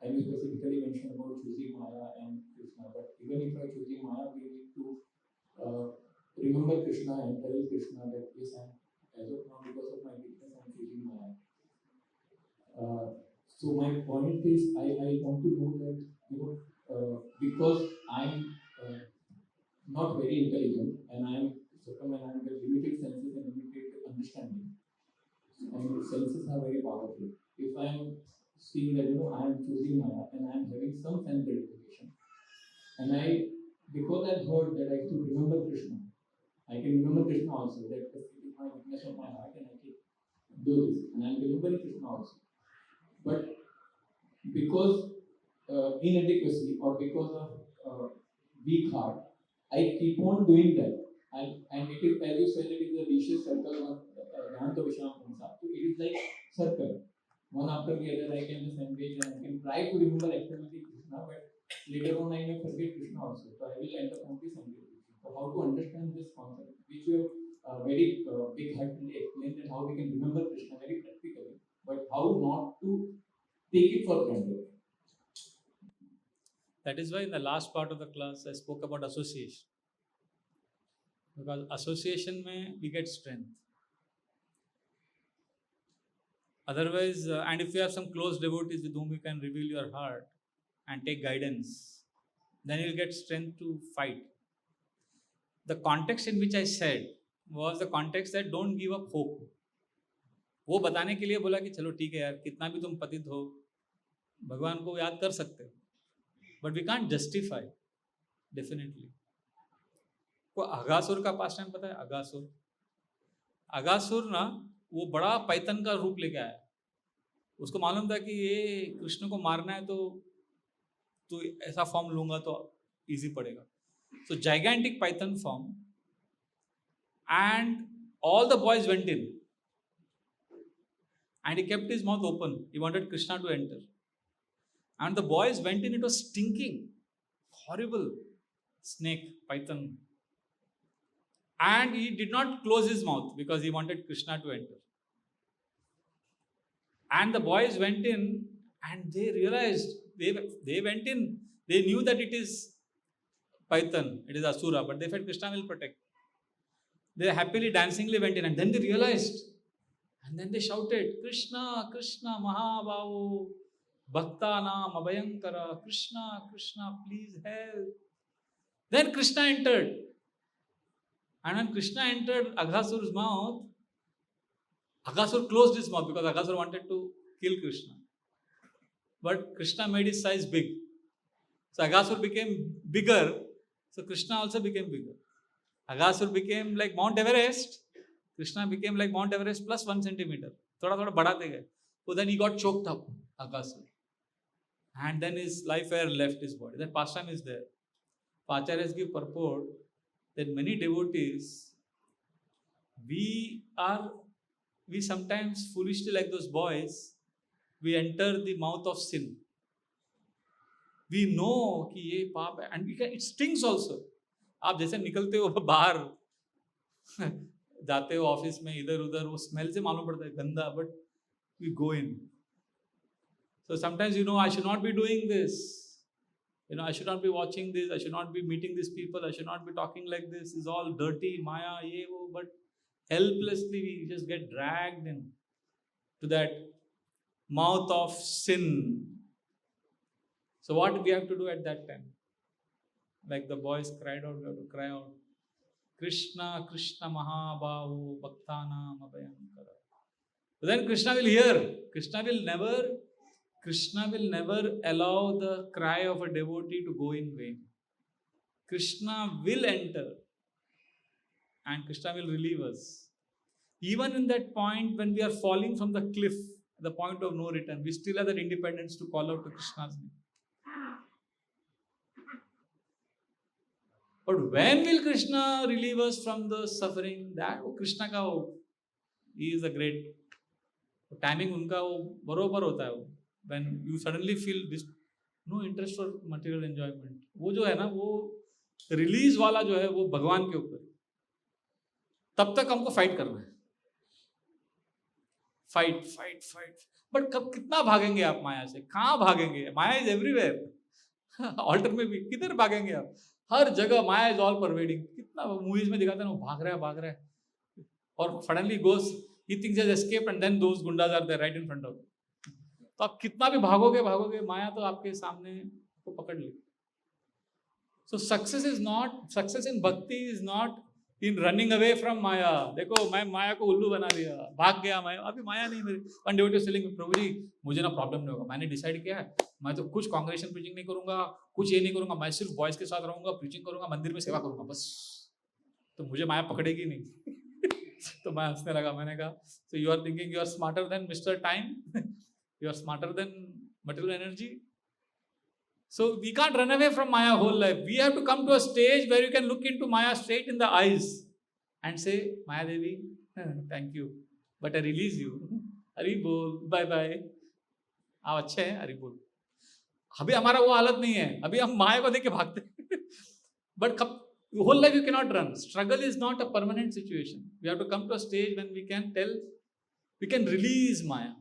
And you specifically mentioned about choosing Maya and Krishna. But even if I choosing Maya, we need to remember Krishna and tell Krishna that yes, as of now, because of my weakness, I am choosing Maya. So my point is, I want to know that, because I'm not very intelligent and I'm with limited senses and limited understanding. And because I've heard that I should remember Krishna, I can remember Krishna also, that it is my weakness of my heart and I can do this. And I'm remembering Krishna also. But because inadequacy or because of weak heart, I keep on doing that. And it is, as you said, it is a vicious circle of Jnanta Vishram Pramsa. So it is like circle. One after the other, I can just engage and I can try to remember externally Krishna, but later on I may forget Krishna also. So I will end up only something. So how to understand this concept, which you have very big-heartedly explained, that how we can remember Krishna very practically, but how not to take it for granted. That is why in the last part of the class I spoke about association. Because association mein we get strength. Otherwise, and if you have some close devotees with whom you can reveal your heart and take guidance, then you'll get strength to fight. The context in which I said was the context that don't give up hope. वो बताने के लिए बोला कि चलो ठीक है यार, कितना भी तुम पतित हो, भगवान को याद कर सकते हो, but we can't justify, definitely. को अगासुर का पास्ट टाइम पता है? अगासुर ना वो बड़ा पैतन का रूप लेके आया. उसको मालूम था कि ये कृष्ण को मारना है तो ऐसा फॉर्म लूंगा तो इजी पड़ेगा. So gigantic python form, and all the boys went in, and he kept his mouth open. He wanted Krishna to enter, and the boys went in. It was stinking, horrible snake, python, and he did not close his mouth because he wanted Krishna to enter. And the boys went in, and they realized, they went in, they knew that it is python, it is Asura, but they felt Krishna will protect. They happily, dancingly went in, and then they realized, and then they shouted, Krishna, Krishna, Mahabhavu, Bhaktanam, Abhayankara, Krishna, Krishna, please help. Then Krishna entered. And when Krishna entered Agasur's mouth, Agasur closed his mouth because Agasur wanted to kill Krishna. But Krishna made his size big. So Agasur became bigger. So Krishna also became bigger. Agasur became like Mount Everest. Krishna became like Mount Everest plus 1 centimeter. Thoda badhate gaye. So then he got choked up, Agasur. And then his life air left his body. That pastime is there. Acharyas give purport that many devotees, we sometimes foolishly, like those boys, we enter the mouth of sin. We know कि ये पाप है, and it stings also. आप जैसे निकलते हो बाहर जाते हो ऑफिस में इधर उधर, वो स्मेल से मालूम पड़ता है गंदा, but we go in. So sometimes I should not be doing this. I should not be watching this. I should not be meeting these people. I should not be talking like this. It's all dirty, Maya, ye wo. But helplessly we just get dragged in to that mouth of sin. So what do we have to do at that time? Like the boys cried out, we have to cry out, Krishna, Krishna, Mahabhavu, Bhaktanam, Abhayankara. So then Krishna will hear. Krishna will never allow the cry of a devotee to go in vain. Krishna will enter and Krishna will relieve us. Even in that point when we are falling from the cliff, the point of no return, we still have that independence to call out to Krishna's name. But when will Krishna relieve us from the suffering? That Krishna ka he is a great timing. उनका वो बरोबर होता है वो. When you suddenly feel this no interest for material enjoyment, वो जो है ना, वो release वाला जो है वो भगवान के ऊपर. तब तक हमको fight करना है. Fight. But कब कितना भागेंगे आप माया से? कहाँ भागेंगे? माया is everywhere. Altar में भी किधर भागेंगे आप? हर जगह माया is all pervading. कितना movies में दिखाते हैं वो भाग रहा है. और suddenly goes, he thinks he has escaped, and then those gundas are there right in front of him. तो आप कितना भी भागोगे, माया तो आपके सामने को पकड़ लेगी. So success in bhakti is not in running away from maya. देखो मैं माया को उल्लू बना दिया, भाग गया मैं, अभी माया नहीं मेरी। वन डिवोटी सेलिंग, प्रभु जी मुझे ना प्रॉब्लम नहीं होगा, मैंने डिसाइड किया है मैं तो कुछ कांग्रेगेशन प्रीचिंग नहीं करूंगा, कुछ ये नहीं करूंगा, मैं सिर्फ बॉयज के साथ रहूंगा, प्रीचिंग करूंगा, मंदिर में सेवा करूंगा बस, तो मुझे माया पकड़ेगी नहीं। तो मैं हंसने लगा, मैंने कहा so you are thinking you are smarter than mister time, you are smarter than material energy. So we can't run away from Maya whole life. We have to come to a stage where you can look into Maya straight in the eyes and say, Maya Devi, thank you, but I release you. Hari bol, bye bye. आप अच्छे हैं, हरि बोल। अभी हमारा वो हालत नहीं है, अभी हम माया को देख के भागते। But whole life you cannot run. Struggle is not a permanent situation. We have to come to a stage when we can tell, we can release Maya.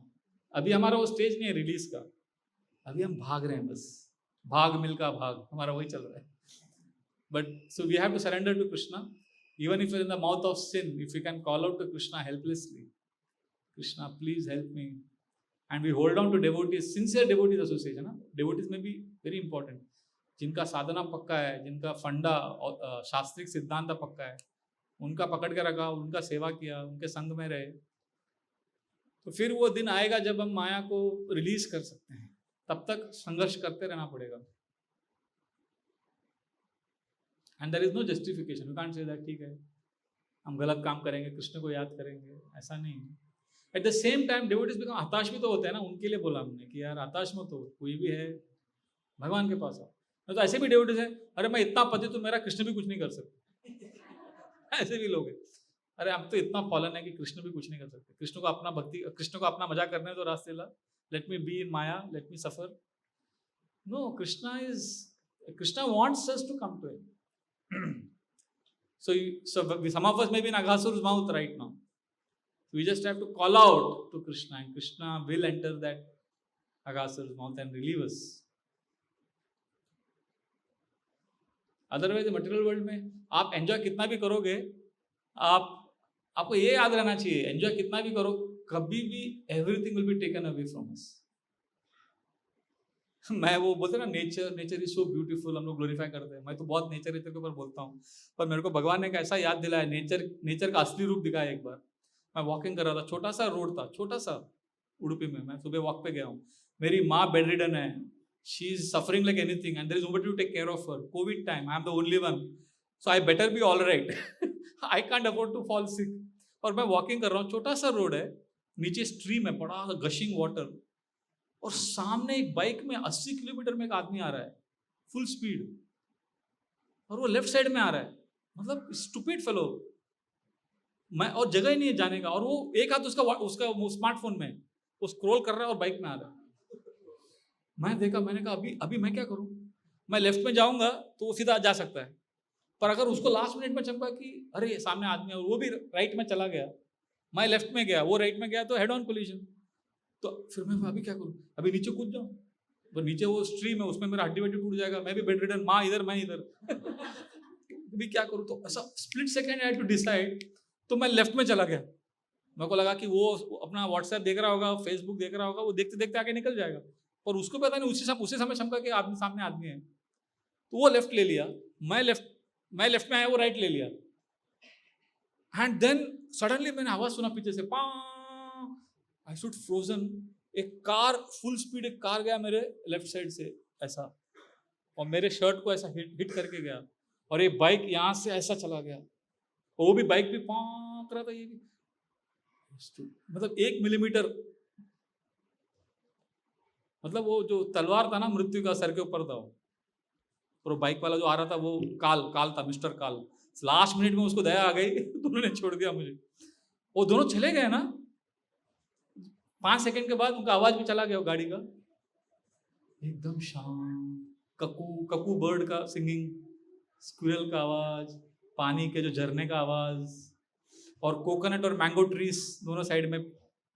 अभी हमारा वो स्टेज नहीं है रिलीज का, अभी हम भाग रहे हैं बस, भाग मिल्खा भाग, हमारा वही चल रहा है। But so we have to surrender to Krishna, even if in the mouth of sin, if you can call out to Krishna helplessly, Krishna please help me, and we hold on to devotees, sincere devotees association. ना devotees में भी very important, जिनका साधना पक्का है, जिनका फंडा शास्त्रिक सिद्धांत पक्का है, उनका पकड़ के रखा, उनका सेवा किया, उनके संग में रहे, तो फिर वो दिन आएगा जब हम माया को रिलीज कर सकते हैं। तब तक संघर्ष करते रहना पड़ेगा। And there is no justification, you can't say that ठीक है हम गलत काम करेंगे, कृष्ण को याद करेंगे, ऐसा नहीं। At the same time devotees become, हताश भी तो होते हैं ना, उनके लिए बोला हमने कि यार हताश मत हो, कोई भी है भगवान के पास आओ। तो ऐसे भी डिवोटीज है, अरे मैं इतना पति तो मेरा कृष्ण भी कुछ नहीं कर सकते। ऐसे भी लोग हैं, अरे अब तो इतना फॉलन है कि कृष्ण भी कुछ नहीं कर सकते, कृष्ण को अपना भक्ति, कृष्ण को अपना मजा करने तो रास्ते ला, let me be in Maya, let me suffer. No, Krishna wants us to come to him. So some of us may be in Aghasura's mouth right now. We just have to call out to Krishna, and Krishna will enter that Aghasura's mouth and relieve us. Otherwise, the material world में आप enjoy कितना भी करोगे, आपको ये याद रहना चाहिए, enjoy कितना भी करो, कभी भी everything will be taken away from us. मैं वो बोलते ना, नेचर इज सो ब्यूटीफुल, हम लोग ग्लोरीफाई करते हैं, मैं तो बहुत नेचर के ऊपर बोलता हूँ, पर मेरे को भगवान ने ऐसा याद दिलाया, नेचर का असली रूप दिखाया। एक बार मैं वॉकिंग कर रहा था, छोटा सा रोड था, छोटा सा उडुपी में, मैं सुबह वॉक पे गया हूँ, मेरी माँ बेड रिडन है, she is suffering like anything and there is nobody to take care of her, covid time, I am the only one, so I better be all right, I can't afford to fall sick. और मैं walking कर रहा हूँ, छोटा सा road है, नीचे stream है, बड़ा गशिंग वाटर, और सामने एक बाइक में 80 किलोमीटर में एक आदमी आ रहा है फुल स्पीड, और वो लेफ्ट साइड में आ रहा है, मतलब स्टूपिड फेलो, मैं और जगह ही नहीं है जाने का, और वो एक हाथ उसका स्मार्टफोन में वो स्क्रॉल कर रहा है और बाइक में आ रहा है। मैं देखा, मैंने कहा अभी मैं क्या करूं, मैं लेफ्ट में जाऊंगा तो वो सीधा जा सकता है, पर अगर उसको लास्ट मिनट में चमका कि अरे सामने आदमी है, वो भी राइट में चला गया, मैं लेफ्ट में गया, वो राइट में गया, तो हेड ऑन कोलिजन। तो फिर मैं अभी क्या करूं, अभी नीचे कूद जाऊं, तो नीचे वो स्ट्रीम है, उसमें मेरा हड्डी वड्डी टूट जाएगा, मैं भी बेड रिडन, माँ इधर मैं इधर। अभी क्या करूं, तो ऐसा split second I had to decide, तो मैं लेफ्ट में चला गया। मेरे को लगा कि वो अपना व्हाट्सएप देख रहा होगा, फेसबुक देख रहा होगा, वो देखते देखते आगे निकल जाएगा, पर उसको पता नहीं उसी समय चमका कि आदमी सामने आदमी है, तो वो लेफ्ट ले लिया, मैं लेफ्ट में आया, वो राइट ले लिया, एंड देन सडनली मैंने आवाज सुना पीछे से, पा, आई शुड फ्रोजन, एक कार फुल स्पीड, एक कार गया मेरे लेफ्ट साइड से ऐसा, और मेरे शर्ट को ऐसा हिट करके गया, और एक बाइक यहाँ से ऐसा चला गया, और वो भी बाइक भी पाँक रहा था, ये भी मतलब 1 मिलीमीटर, मतलब वो जो तलवार था ना मृत्यु का, सर के ऊपर था वो, और बाइक वाला जो आ रहा था वो काल था, मिस्टर काल। लास्ट मिनट में उसको दया आ गई, दोनों ने छोड़ दिया मुझे, वो दोनों चले गए ना, 5 सेकंड के बाद उनका आवाज भी चला गया गाड़ी का, एकदम शांत, ककू बर्ड का सिंगिंग, स्क्विरल का आवाज, पानी के जो झरने का आवाज, और कोकोनट और मैंगो ट्रीज दोनों साइड में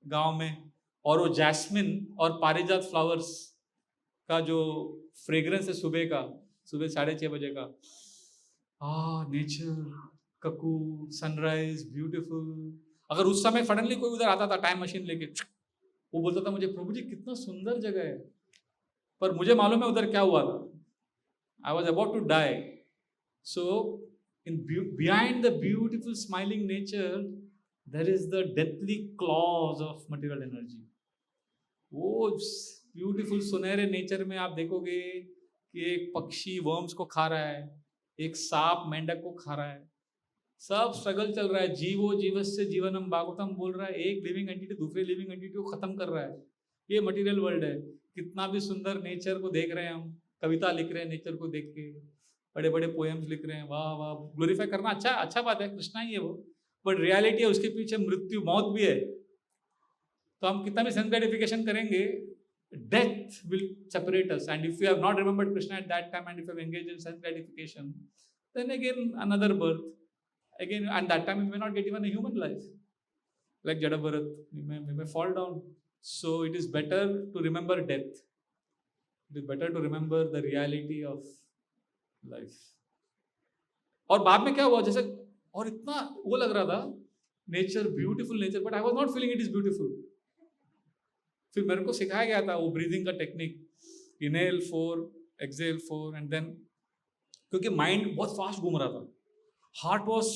गांव में, और वो जैस्मिन और पारिजात फ्लावर्स का जो फ्रेग्रेंस है सुबह 6:30 बजे का, नेचर, ककू, सनराइज, ब्यूटीफुल। अगर उस समय सडनली कोई उधर आता था टाइम मशीन लेके, वो बोलता था मुझे, प्रभु जी कितना सुंदर जगह है, पर मुझे मालूम है उधर क्या हुआ था, I was about to die. So Behind the beautiful smiling nature, there is the deathly claws of material energy. वो ब्यूटीफुल सुनहरे नेचर में आप देखोगे कि एक पक्षी वर्म्स को खा रहा है, एक सांप मेंढक को खा रहा है, सब स्ट्रगल चल रहा है। जीवो जीवस्य जीवनम भागवतम बोल रहा है, एक लिविंग एंटिटी दूसरे लिविंग एंटिटी को खत्म कर रहा है। ये मटेरियल वर्ल्ड है। कितना भी सुंदर नेचर को देख रहे हैं हम, कविता लिख रहे हैं नेचर को देख के, बड़े बड़े पोएम्स लिख रहे हैं, वाह वाह, ग्लोरीफाई करना अच्छा बात है, कृष्णा ही है वो, बट रियलिटी है उसके पीछे मृत्यु मौत भी है। तो हम कितना भी सेंस ग्रेटिफिकेशन करेंगे, death will separate us, and if you have not remembered Krishna at that time and if you have engaged in sense gratification, then again another birth again, and that time we may not get even a human life like Jada Bharat, we may fall down. So it is better to remember death, it is better to remember the reality of life. और बाद में क्या हुआ, जैसे और इतना वो लग रहा था nature beautiful nature, but I was not feeling it is beautiful. फिर मेरे को सिखाया गया था वो ब्रीदिंग का technique, inhale 4 exhale 4, and then क्योंकि माइंड बहुत फास्ट घूम रहा था, हार्ट वाज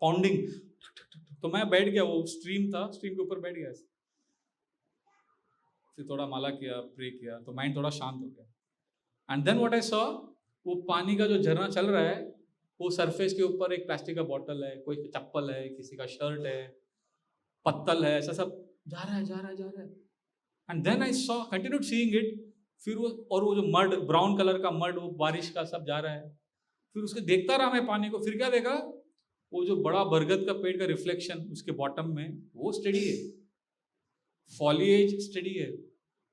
पाउंडिंग, तो मैं बैठ गया, वो स्ट्रीम था, स्ट्रीम के ऊपर बैठ गया, फिर थोड़ा माला किया, प्रे किया, तो माइंड थोड़ा शांत हो गया। And then what I saw, वो पानी का जो झरना चल रहा है, वो सरफेस के ऊपर एक प्लास्टिक का बॉटल है, कोई चप्पल है, किसी का शर्ट है, पत्तल है, ऐसा सब जा रहा है। And then I saw, continued seeing it, फिर वो जो मड, ब्राउन कलर का मड, वो बारिश का सब जा रहा है, फिर उसके देखता रहा मैं पानी को, फिर क्या देखा, वो जो बड़ा बरगद का पेड़ का रिफ्लेक्शन उसके बॉटम में, वो स्टडी है, फॉलिएज स्टडी है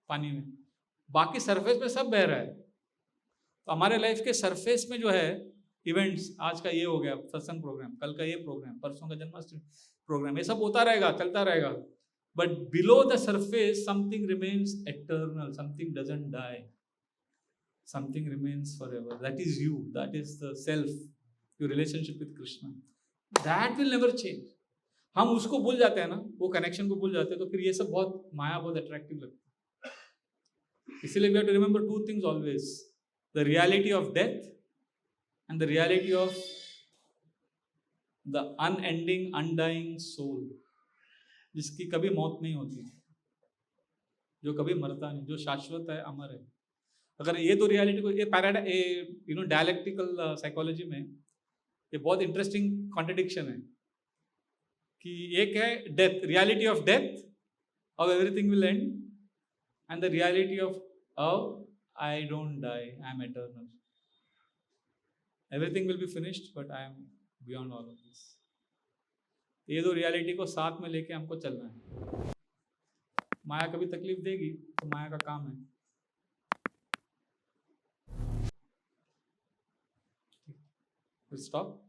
पानी में, बाकी सरफेस में सब बह रहा है। तो हमारे लाइफ के सरफेस में जो है इवेंट्स, आज का ये हो गया सत्संग प्रोग्राम, कल का ये प्रोग्राम, परसों का जन्माष्टमी प्रोग्राम, ये सब होता रहेगा, चलता रहेगा, but below the surface something remains eternal, something doesn't die, something remains forever. That is you, that is the self, your relationship with Krishna, that will never change. हम उसको भूल जाते हैं ना, वो कनेक्शन को भूल जाते हैं, तो फिर ये सब बहुत माया, बहुत अट्रैक्टिव लगता है। इसीलिए we have to remember 2 things always, the reality of death and the reality of the unending undying soul, जिसकी कभी मौत नहीं होती, जो कभी मरता नहीं, जो शाश्वत है, अमर है। अगर ये दो रियलिटी को, ये डायलेक्टिकल साइकोलॉजी में ये बहुत इंटरेस्टिंग कॉन्ट्रडिक्शन है कि एक है death, reality of death, how everything will end, and the reality of how I don't die, I am eternal, everything will be finished but I am beyond all of this. ये दो reality को साथ में लेके हमको चलना है। माया कभी तकलीफ देगी तो माया का काम है, स्टॉप।